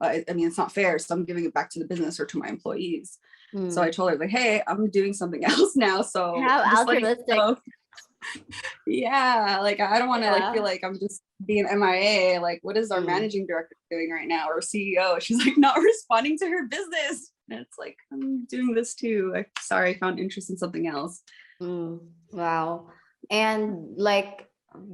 Speaker 2: I mean, it's not fair. So I'm giving it back to the business or to my employees. So I told her like, hey, I'm doing something else now. So
Speaker 1: how altruistic.
Speaker 2: Yeah, like I don't want to like
Speaker 1: Yeah.
Speaker 2: feel like I'm just being MIA. Like, what is our
Speaker 1: Mm,
Speaker 2: managing director doing right now, or CEO? She's like not responding to her business. And it's like, I'm doing this too. Like, sorry, I found interest in something else.
Speaker 1: wow. And like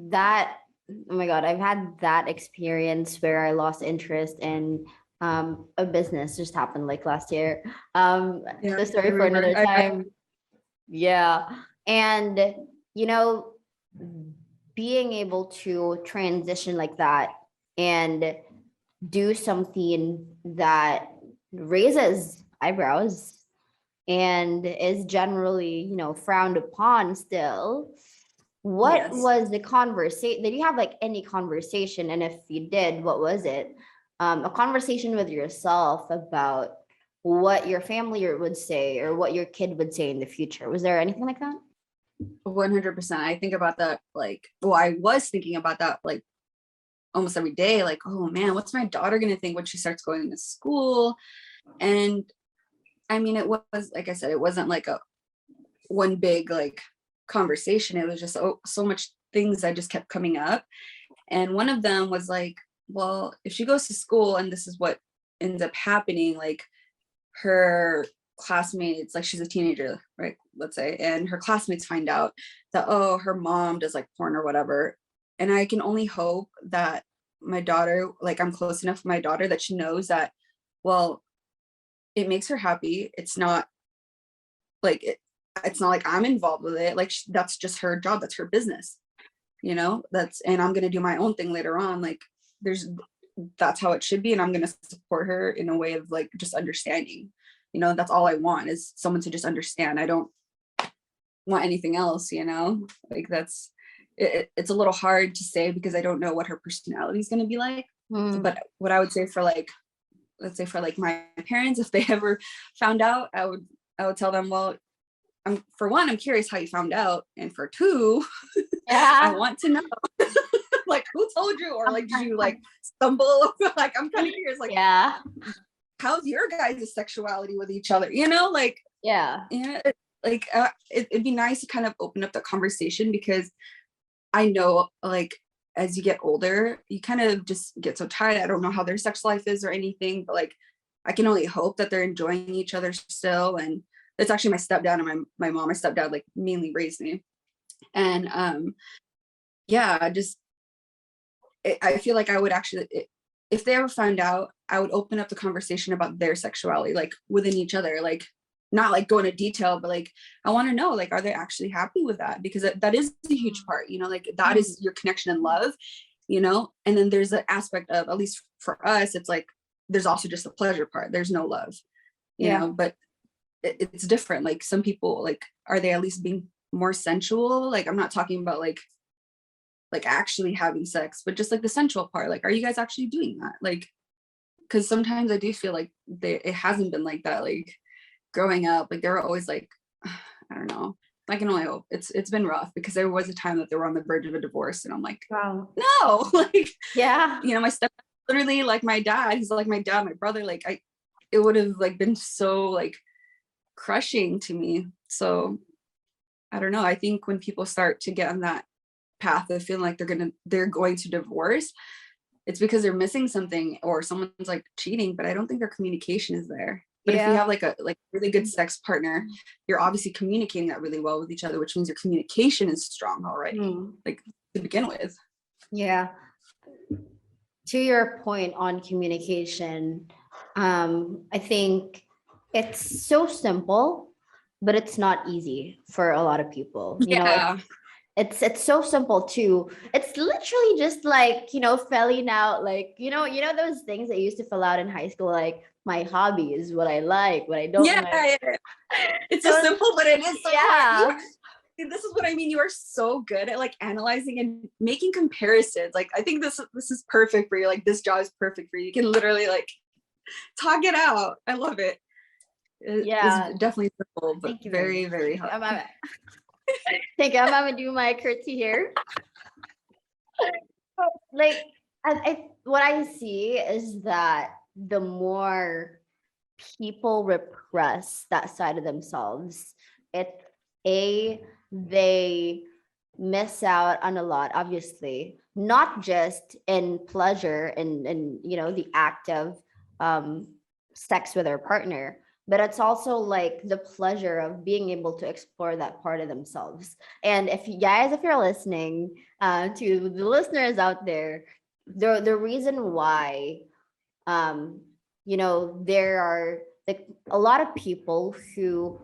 Speaker 1: that, oh my God, I've had that experience where I lost interest in a business just happened like last year.
Speaker 2: Yeah,
Speaker 1: The
Speaker 2: I
Speaker 1: story for
Speaker 2: remember.
Speaker 1: another time. Yeah. And you know, being able to transition like that and do something that raises eyebrows and is generally, frowned upon still. What
Speaker 2: Yes.
Speaker 1: was the conversation? Did you have like any conversation? And if you did, what was it? A conversation with yourself about what your family would say or what your kid would say in the future. Was there anything like that?
Speaker 2: 100%. I think about that like, well, I was thinking about that like almost every day. Like, oh man, what's my daughter gonna think when she starts going to school? And I mean, it was like I said, it wasn't like a one big like conversation. It was just so much things that just kept coming up. And one of them was like, well, if she goes to school and this is what ends up happening, like her classmates, like she's a teenager, right? Let's say, and her classmates find out that, oh, her mom does like porn or whatever. And I can only hope that my daughter, like I'm close enough with my daughter that she knows that, well, it makes her happy. It's not like it's not like I'm involved with it. Like that's just her job. That's her business. That's, and I'm gonna do my own thing later on. Like there's that's how it should be, and I'm gonna support her in a way of like just understanding. That's all I want is someone to just understand. I don't want anything else. Like it's a little hard to say because I don't know what her personality is gonna be like.
Speaker 1: Mm,
Speaker 2: But what I would say for like, let's say for like my parents, if they ever found out, I would tell them, well, for one, I'm curious how you found out, and for two, I
Speaker 1: yeah.
Speaker 2: want to know, like, who told you, or like, did you like stumble? Like, I'm kind of curious, like,
Speaker 1: Yeah.
Speaker 2: how's your guys' sexuality with each other? Like,
Speaker 1: Yeah.
Speaker 2: yeah, like, it'd be nice to kind of open up the conversation because I know, like, as you get older, you kind of just get so tired. I don't know how their sex life is or anything, but like, I can only hope that they're enjoying each other still. And it's actually my stepdad and my mom. My stepdad like mainly raised me, and yeah, just I feel like I would actually, if they ever found out, I would open up the conversation about their sexuality, like within each other, like not like go into detail, but like I want to know, like, are they actually happy with that? Because that is a huge part, like that is your connection and love, and then there's the aspect of, at least for us, it's like there's also just the pleasure part. There's no love,
Speaker 1: Yeah.
Speaker 2: but it's different. Like some people, like, are they at least being more sensual? Like I'm not talking about like actually having sex, but just like the sensual part. Like, are you guys actually doing that? Like, because sometimes I do feel like it hasn't been like that. Like growing up, like they were always like, I don't know. I can only hope. It's been rough because there was a time that they were on the verge of a divorce, and I'm like,
Speaker 1: Wow.
Speaker 2: no, like,
Speaker 1: Yeah.
Speaker 2: my step literally like my dad. He's like my dad, my brother. Like it would have like been so like crushing to me. So I don't know. I think when people start to get on that path of feeling like they're going to divorce, it's because they're missing something or someone's like cheating, but I don't think their communication is there. But if you
Speaker 1: Yeah.
Speaker 2: have like a really good sex partner, you're obviously communicating that really well with each other, which means your communication is strong already, like to begin with.
Speaker 1: Yeah. To your point on communication, I think it's so simple, but it's not easy for a lot of people.
Speaker 2: Yeah.
Speaker 1: It's so simple too. It's literally just like, filling out like, those things that you used to fill out in high school, like my hobby is what I like, what I don't
Speaker 2: Yeah,
Speaker 1: like.
Speaker 2: it's so
Speaker 1: Those,
Speaker 2: simple, but it is so hard.
Speaker 1: yeah.
Speaker 2: This is what I mean. You are so good at like analyzing and making comparisons. Like I think this is perfect for you. Like this job is perfect for you. You can literally like talk it out. I love it. It is
Speaker 1: Yeah.
Speaker 2: definitely simple, but
Speaker 1: Thank you very
Speaker 2: very,
Speaker 1: much.
Speaker 2: very hard.
Speaker 1: Thank you. I'm gonna do my curtsy here. Like what I see is that the more people repress that side of themselves, it a they miss out on a lot, obviously, not just in pleasure and the act of um sex with their partner, but it's also like the pleasure of being able to explore that part of themselves. And if you guys, if you're listening, to the listeners out there, the reason why um there are like a lot of people who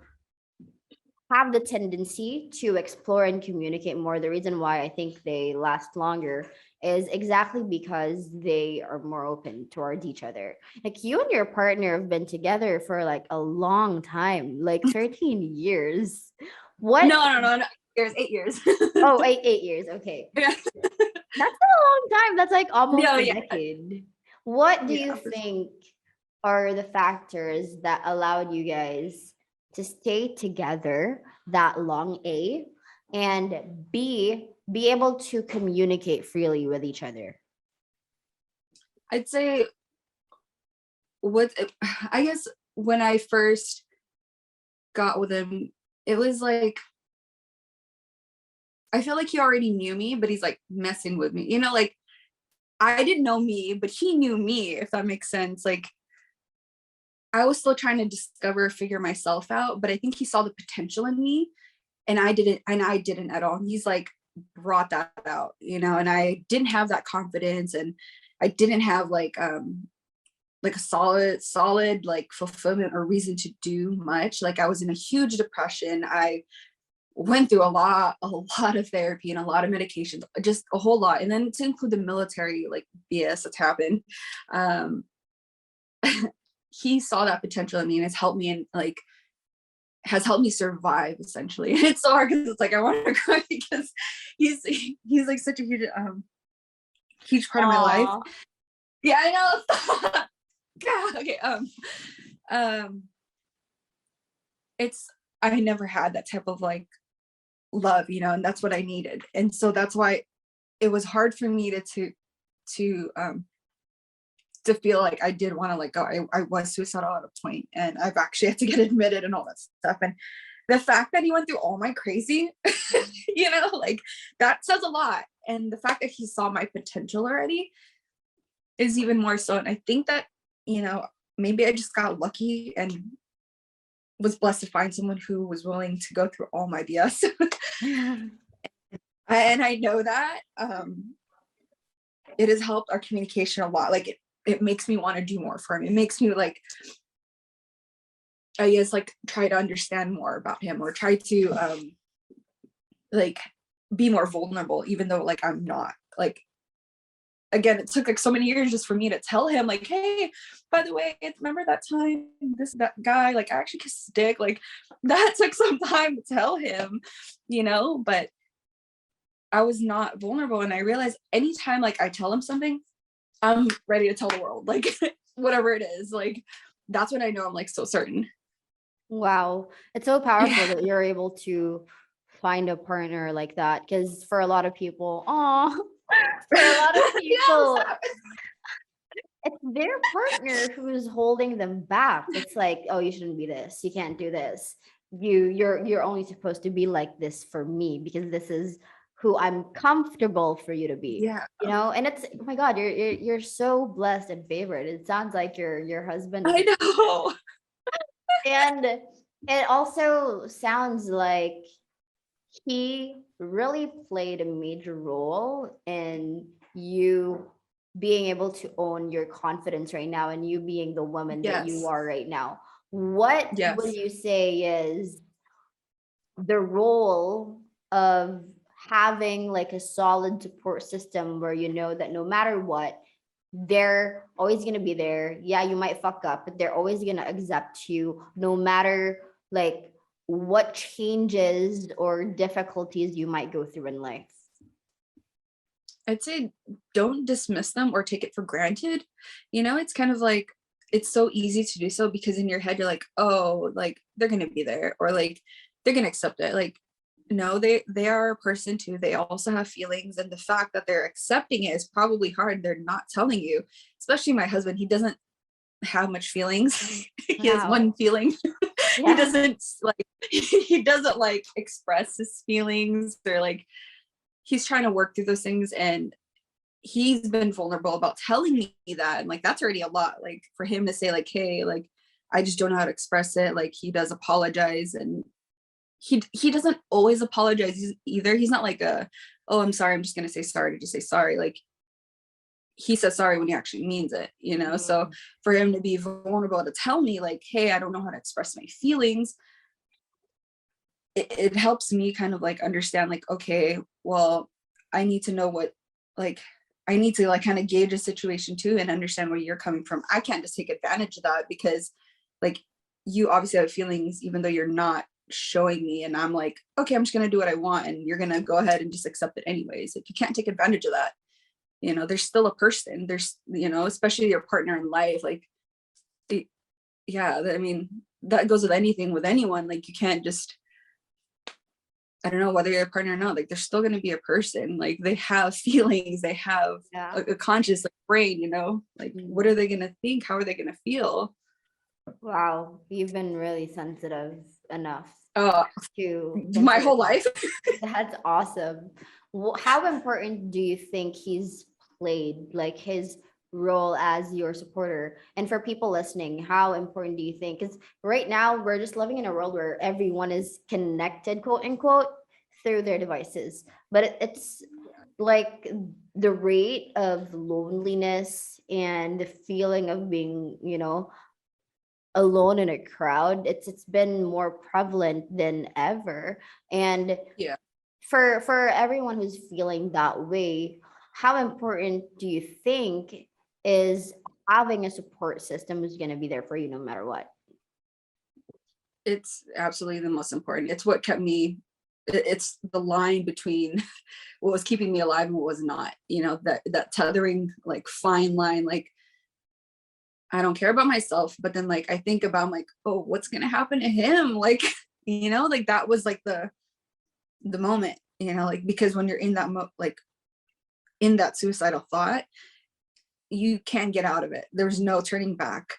Speaker 1: have the tendency to explore and communicate more. The reason why I think they last longer is exactly because they are more open towards each other. Like you and your partner have been together for like a long time, like 13 years. What?
Speaker 2: No. There's 8 years.
Speaker 1: Oh, 8 years. Okay.
Speaker 2: Yeah.
Speaker 1: That's a long time. That's like almost
Speaker 2: No,
Speaker 1: a
Speaker 2: yeah.
Speaker 1: decade. What do you
Speaker 2: Yeah, for
Speaker 1: think are the factors that allowed you guys to stay together that long, A, and B, be able to communicate freely with each other?
Speaker 2: I'd say what I guess when I first got with him, it was like I feel like he already knew me, but he's like messing with me. Like I didn't know me, but he knew me, if that makes sense. Like I was still trying to discover, figure myself out, but I think he saw the potential in me and I didn't at all. And he's like brought that out, and I didn't have that confidence and I didn't have like a solid like fulfillment or reason to do much. Like I was in a huge depression. I went through a lot of therapy and a lot of medications, just a whole lot. And then to include the military like BS that's happened, um, he saw that potential in me and has helped me survive essentially. And it's so hard because it's like I want to cry because he's like such a huge part of my life.
Speaker 1: Aw.
Speaker 2: Yeah, I know. God, okay. It's I never had that type of like love, and that's what I needed. And so that's why it was hard for me to feel like I did want to let go. I was suicidal at a point and I've actually had to get admitted and all that stuff. And the fact that he went through all my crazy, like that says a lot. And the fact that he saw my potential already is even more so. And I think that, maybe I just got lucky and was blessed to find someone who was willing to go through all my BS. And I know that it has helped our communication a lot. Like it makes me want to do more for him. It makes me like, I guess, like try to understand more about him or try to like be more vulnerable, even though like I'm not. Like again, it took like so many years just for me to tell him like, hey, by the way, remember that time that guy, like I actually kissed his dick. Like that took some time to tell him, but I was not vulnerable. And I realized anytime like I tell him something, I'm ready to tell the world, like whatever it is. Like that's when I know I'm like so certain.
Speaker 1: Wow. It's so powerful
Speaker 2: Yeah.
Speaker 1: that you're able to find a partner like that. Because for a lot of people, for a lot of people,
Speaker 2: Yes.
Speaker 1: it's their partner who's holding them back. It's like, oh, you shouldn't be this. You can't do this. You're only supposed to be like this for me because this is who I'm comfortable for you to be.
Speaker 2: Yeah.
Speaker 1: And it's, oh my God, you're so blessed and favored. It sounds like your husband
Speaker 2: I
Speaker 1: is,
Speaker 2: know.
Speaker 1: and it also sounds like he really played a major role in you being able to own your confidence right now and you being the woman that you
Speaker 2: Yes.
Speaker 1: are right now. What would
Speaker 2: Yes.
Speaker 1: you say is the role of having like a solid support system where you know that no matter what, they're always going to be there? Yeah, you might fuck up, but they're always going to accept you no matter like what changes or difficulties you might go through in life.
Speaker 2: I'd say don't dismiss them or take it for granted. It's kind of like it's so easy to do so because in your head you're like, oh, like they're gonna be there or like they're gonna accept it. Like, no, they are a person too. They also have feelings, and the fact that they're accepting it is probably hard. They're not telling you, especially my husband. He doesn't have much feelings. He has one
Speaker 1: Wow.
Speaker 2: feeling. he
Speaker 1: Yeah.
Speaker 2: doesn't like he doesn't like express his feelings or like he's trying to work through those things, and he's been vulnerable about telling me that. And like, that's already a lot, like for him to say like, hey, like, I just don't know how to express it. Like he does apologize, and he doesn't always apologize either. He's not like oh, I'm sorry, I'm just gonna say sorry to just say sorry. Like he says sorry when he actually means it, you know? So for him to be vulnerable to tell me like, hey, I don't know how to express my feelings, it helps me kind of like understand like, okay, well, I need to know what, like, I need to like kind of gauge a situation too and understand where you're coming from. I can't just take advantage of that because like you obviously have feelings even though you're not showing me, and I'm like, okay, I'm just gonna do what I want and you're gonna go ahead and just accept it anyways. Like you can't take advantage of that. You know, there's still a person, there's, you know, especially your partner in life. Like yeah, I mean, that goes with anything, with anyone. Like you can't just, I don't know whether you're a partner or not, like they're still going to be a person. Like they have feelings, they have a conscious like brain, you know, like what are they going to think? How are they going to feel?
Speaker 1: Wow, you've been really sensitive enough to
Speaker 2: my whole life.
Speaker 1: That's awesome. How important do you think he's played, like his role as your supporter? And for people listening, how important do you think? Because right now we're just living in a world where everyone is connected, quote unquote, through their devices. But it's like the rate of loneliness and the feeling of being, you know, alone in a crowd, it's been more prevalent than ever. And
Speaker 2: Yeah,
Speaker 1: for everyone who's feeling that way, how important do you think is having a support system who's going to be there for you no matter what?
Speaker 2: it's absolutely the most important. It's what kept me, it's the line between what was keeping me alive and what was not, you know, that tethering like fine line. Like I don't care about myself, but then like I think about like, oh, what's gonna happen to him? Like, you know, like that was like the moment, you know, like because when you're in that like in that suicidal thought, you can't get out of it. There's no turning back.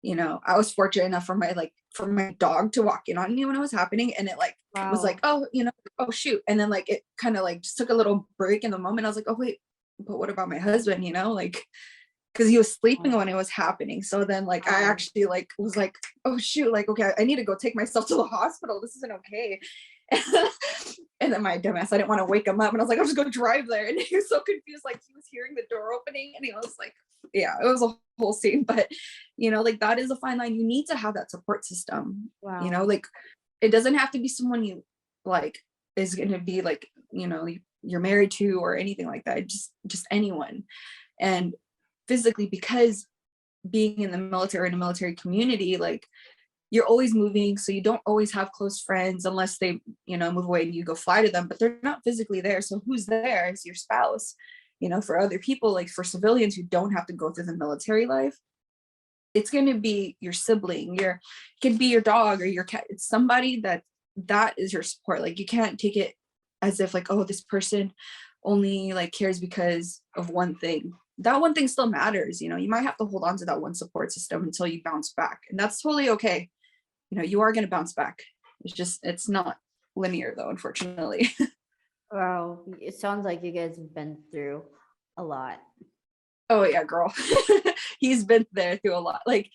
Speaker 2: You know, I was fortunate enough for my dog to walk in on me when it was happening, and it like was like, oh, you know, oh shoot, and then like it kind of like just took a little break in the moment. I was like, oh wait, but what about my husband? You know, like because he was sleeping when it was happening. So then like I actually like was like, oh shoot, like okay, I need to go take myself to the hospital. This isn't okay. And then my dumbass, I didn't want to wake him up, and I was like, I'm just gonna drive there. And he was so confused, like he was hearing the door opening, and he was like, yeah, it was a whole scene. But you know, like that is a fine line. You need to have that support system. You know, like it doesn't have to be someone you like is gonna be like, you know, you're married to or anything like that. Just anyone. And physically, because being in the military, in a military community, like you're always moving, so you don't always have close friends unless they, you know, move away and you go fly to them, but they're not physically there. So who's there is your spouse. You know, for other people, like for civilians who don't have to go through the military life, it's going to be your sibling, it could be your dog or your cat. It's somebody that is your support. Like you can't take it as if like, oh, this person only like cares because of one thing. That one thing still matters. You know, you might have to hold on to that one support system until you bounce back, and that's totally okay. You know, you are going to bounce back. It's not linear though, unfortunately.
Speaker 1: Wow, it sounds like you guys have been through a lot.
Speaker 2: Oh yeah, girl. He's been there through a lot. Like,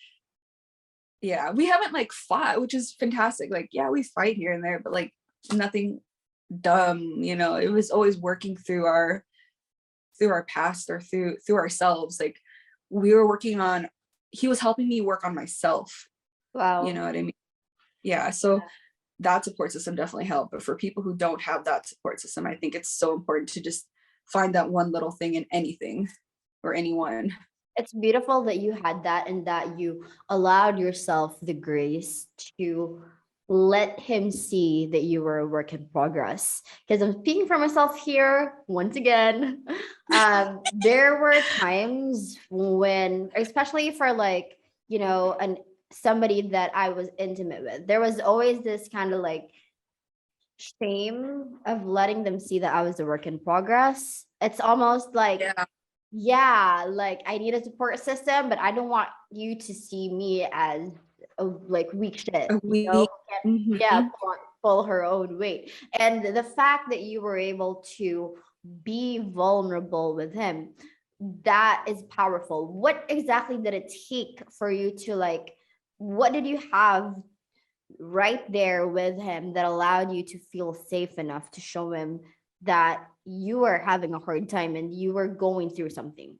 Speaker 2: yeah, we haven't like fought, which is fantastic. Like, yeah, we fight here and there, but like nothing dumb, you know. It was always working through our past or through ourselves. Like we were working on, he was helping me work on myself.
Speaker 1: Wow.
Speaker 2: You know what I mean? Yeah. So that support system definitely helped. But for people who don't have that support system, I think it's so important to just find that one little thing in anything or anyone.
Speaker 1: It's beautiful that you had that and that you allowed yourself the grace to let him see that you were a work in progress. Because I'm speaking for myself here once again. There were times when, especially for like, you know, somebody that I was intimate with, there was always this kind of like shame of letting them see that I was a work in progress. It's almost like, yeah, like I need a support system, but I don't want you to see me as a like weak shit, you know? Yeah, pull her own weight. And the fact that you were able to be vulnerable with him. That is powerful. What exactly did it take for you to like, what did you have right there with him that allowed you to feel safe enough to show him that you were having a hard time and you were going through something?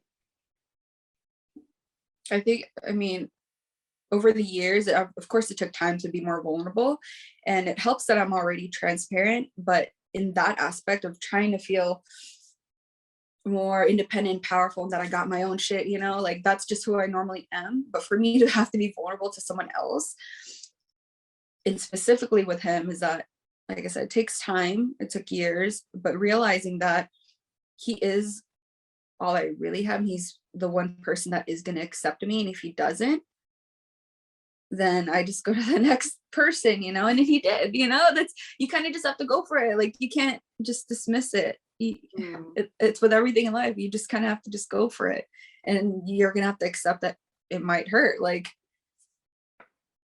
Speaker 2: I mean, over the years, of course, it took time to be more vulnerable, and it helps that I'm already transparent. But in that aspect of trying to feel more independent, powerful, and that I got my own shit, like that's just who I normally am. But for me to have to be vulnerable to someone else, and specifically with him, is that, like I said, it takes time. It took years, but realizing that he is all I really have. He's the one person that is going to accept me. And if he doesn't, then I just go to the next person, and if he did, that's, you kind of just have to go for it. Like, you can't just dismiss it. It's with everything in life. You just kind of have to just go for it. And you're going to have to accept that it might hurt. Like,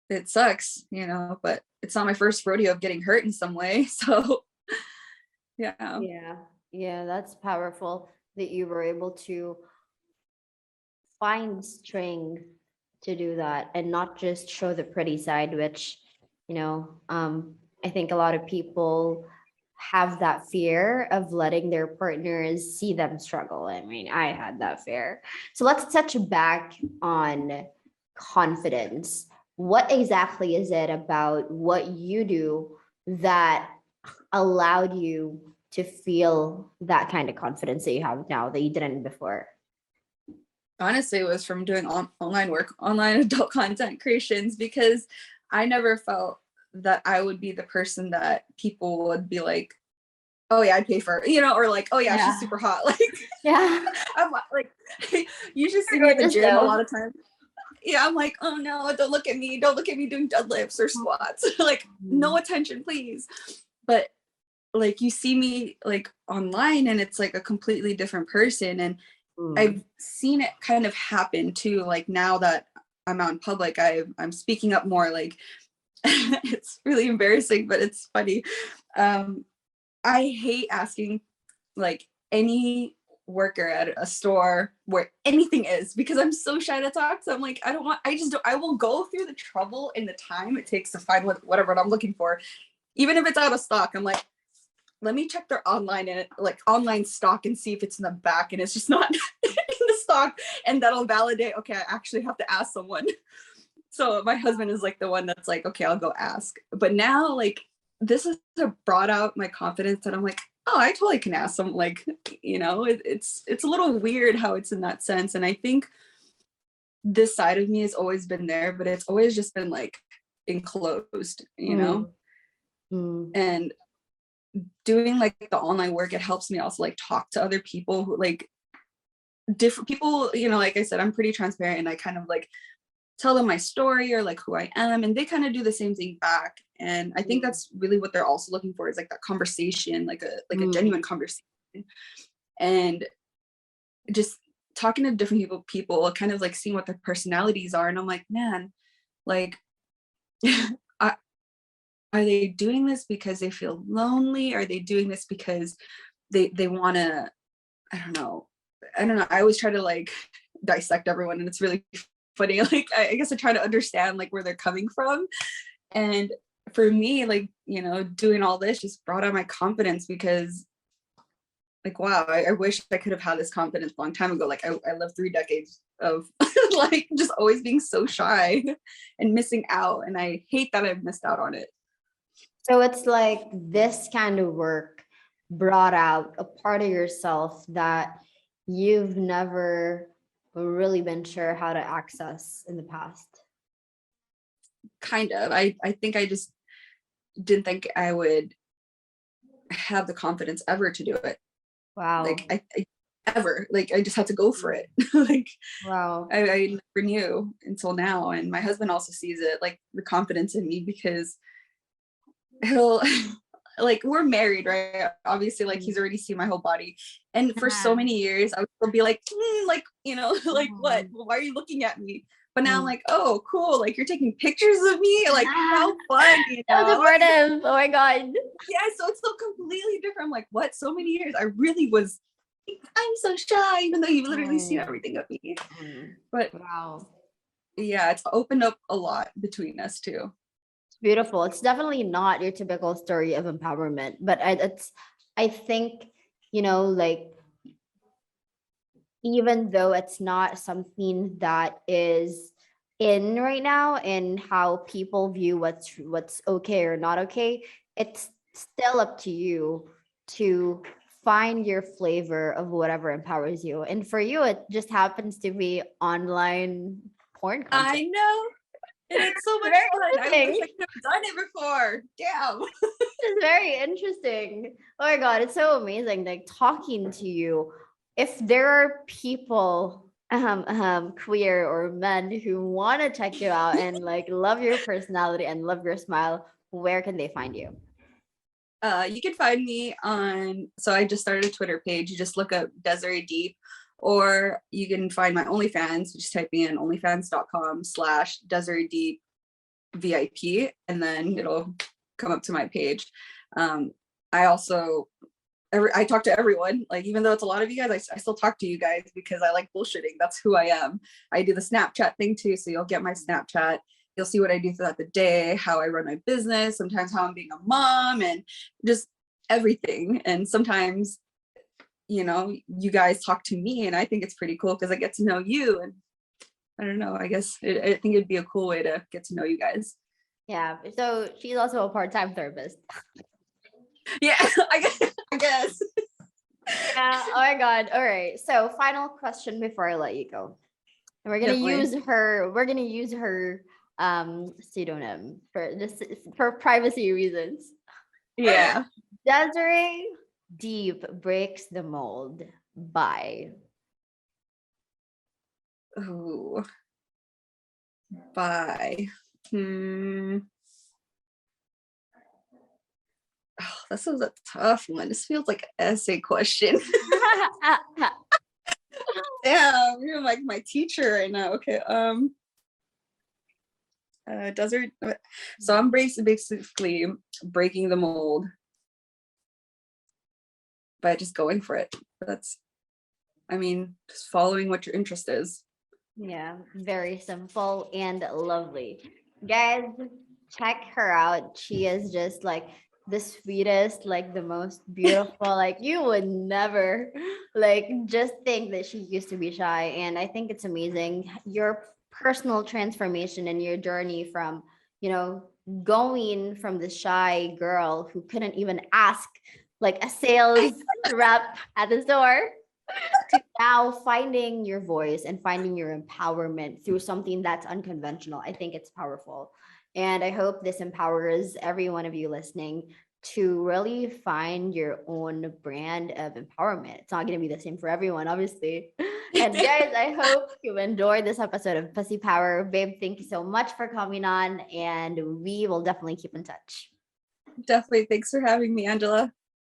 Speaker 2: it sucks, but it's not my first rodeo of getting hurt in some way. So, yeah.
Speaker 1: Yeah, that's powerful that you were able to find strength to do that and not just show the pretty side, which, I think a lot of people have that fear of letting their partners see them struggle. I mean, I had that fear. So let's touch back on confidence. What exactly is it about what you do that allowed you to feel that kind of confidence that you have now that you didn't before?
Speaker 2: Honestly, it was from doing online work, online adult content creations, because I never felt that I would be the person that people would be like, oh yeah, I'd pay for it, or like, oh yeah, she's super hot. Like,
Speaker 1: yeah,
Speaker 2: I'm like, you just see me at the gym a lot of times. Yeah, I'm like, oh no, don't look at me doing deadlifts or squats. Like, no attention, please. But like, you see me like online and it's like a completely different person. And I've seen it kind of happen too. Like, now that I'm out in public, I'm speaking up more. Like, it's really embarrassing, but it's funny. I hate asking like any worker at a store where anything is, because I'm so shy to talk. So I'm like, I will go through the trouble and the time it takes to find whatever I'm looking for. Even if it's out of stock, I'm like, let me check their online stock and see if it's in the back and it's just not in the stock, and that'll validate, okay, I actually have to ask someone. So my husband is like the one that's like, okay, I'll go ask. But now, like, this has brought out my confidence that I'm like, oh, I totally can ask them. Like, it's a little weird how it's in that sense. And I think this side of me has always been there, but it's always just been like enclosed, and doing like the online work, it helps me also like talk to other people who like different people, like I said, I'm pretty transparent, and I kind of like tell them my story or like who I am, and they kind of do the same thing back. And I think that's really what they're also looking for, is like that conversation, like a genuine conversation. And just talking to different people, kind of like seeing what their personalities are. And I'm like, man, like, are they doing this because they feel lonely? Are they doing this because they want to, I don't know. I always try to like dissect everyone, and it's really funny. Like, I guess I try to understand like where they're coming from. And for me, like, doing all this just brought out my confidence, because like, wow, I wish I could have had this confidence a long time ago. Like, I lived 3 decades of like just always being so shy and missing out. And I hate that I've missed out on it.
Speaker 1: So it's like this kind of work brought out a part of yourself that you've never really been sure how to access in the past.
Speaker 2: Kind of. I think I just didn't think I would have the confidence ever to do it.
Speaker 1: Wow.
Speaker 2: Like, I ever, like, I just had to go for it. Like,
Speaker 1: wow.
Speaker 2: I never knew until now. And my husband also sees it, like the confidence in me, because he'll like, we're married, right? Obviously, like, he's already seen my whole body. And for so many years, I would still be like, like, like, what? Why are you looking at me? But now I'm like, oh, cool. Like you're taking pictures of me. Like how fun, you
Speaker 1: That was
Speaker 2: know?
Speaker 1: supportive. Oh my God.
Speaker 2: Yeah. So it's so completely different. I'm like, what? So many years. I really was, I'm so shy, even though you've literally seen everything of me. But
Speaker 1: wow.
Speaker 2: Yeah, it's opened up a lot between us too.
Speaker 1: It's beautiful. It's definitely not your typical story of empowerment, but I think, like, even though it's not something that is in right now in how people view what's okay or not okay, it's still up to you to find your flavor of whatever empowers you. And for you, it just happens to be online porn content.
Speaker 2: I know. And it's so much
Speaker 1: Very
Speaker 2: fun. I wish I
Speaker 1: interesting.
Speaker 2: could have done it before. Damn.
Speaker 1: It's very interesting. Oh my God, it's so amazing. Like talking to you. If there are people, queer or men who want to check you out and like love your personality and love your smile, where can they find you?
Speaker 2: You can find me so I just started a Twitter page. You just look up Desiree Deep, or you can find my OnlyFans. Just type in onlyfans.com/Desiree Deep VIP, and then it'll come up to my page. I also, I talk to everyone, like, even though it's a lot of you guys, I still talk to you guys because I like bullshitting. That's who I am. I do the Snapchat thing too. So you'll get my Snapchat. You'll see what I do throughout the day, how I run my business, sometimes how I'm being a mom, and just everything. And sometimes, you guys talk to me, and I think it's pretty cool because I get to know you. And I don't know, I guess I think it'd be a cool way to get to know you guys.
Speaker 1: Yeah. So she's also a part-time therapist.
Speaker 2: Yeah, I guess.
Speaker 1: Yeah. Oh my God. All right. So final question before I let you go. And we're gonna use her pseudonym for privacy reasons.
Speaker 2: Yeah.
Speaker 1: Desiree Deep breaks the mold by.
Speaker 2: Ooh. By. Oh, this is a tough one. This feels like an essay question. Damn, you're like my teacher right now. Okay. Desert. So I'm basically breaking the mold by just going for it. Just following what your interest is.
Speaker 1: Yeah, very simple and lovely. Guys, check her out. She is just like the sweetest, like the most beautiful. Like you would never like just think that she used to be shy. And I think it's amazing. Your personal transformation and your journey from, going from the shy girl who couldn't even ask like a sales rep at the store to now finding your voice and finding your empowerment through something that's unconventional. I think it's powerful. And I hope this empowers every one of you listening to really find your own brand of empowerment. It's not going to be the same for everyone, obviously. And guys, I hope you enjoyed this episode of Pussy Power. Babe, thank you so much for coming on, and we will definitely keep in touch.
Speaker 2: Definitely. Thanks for having me, Angela.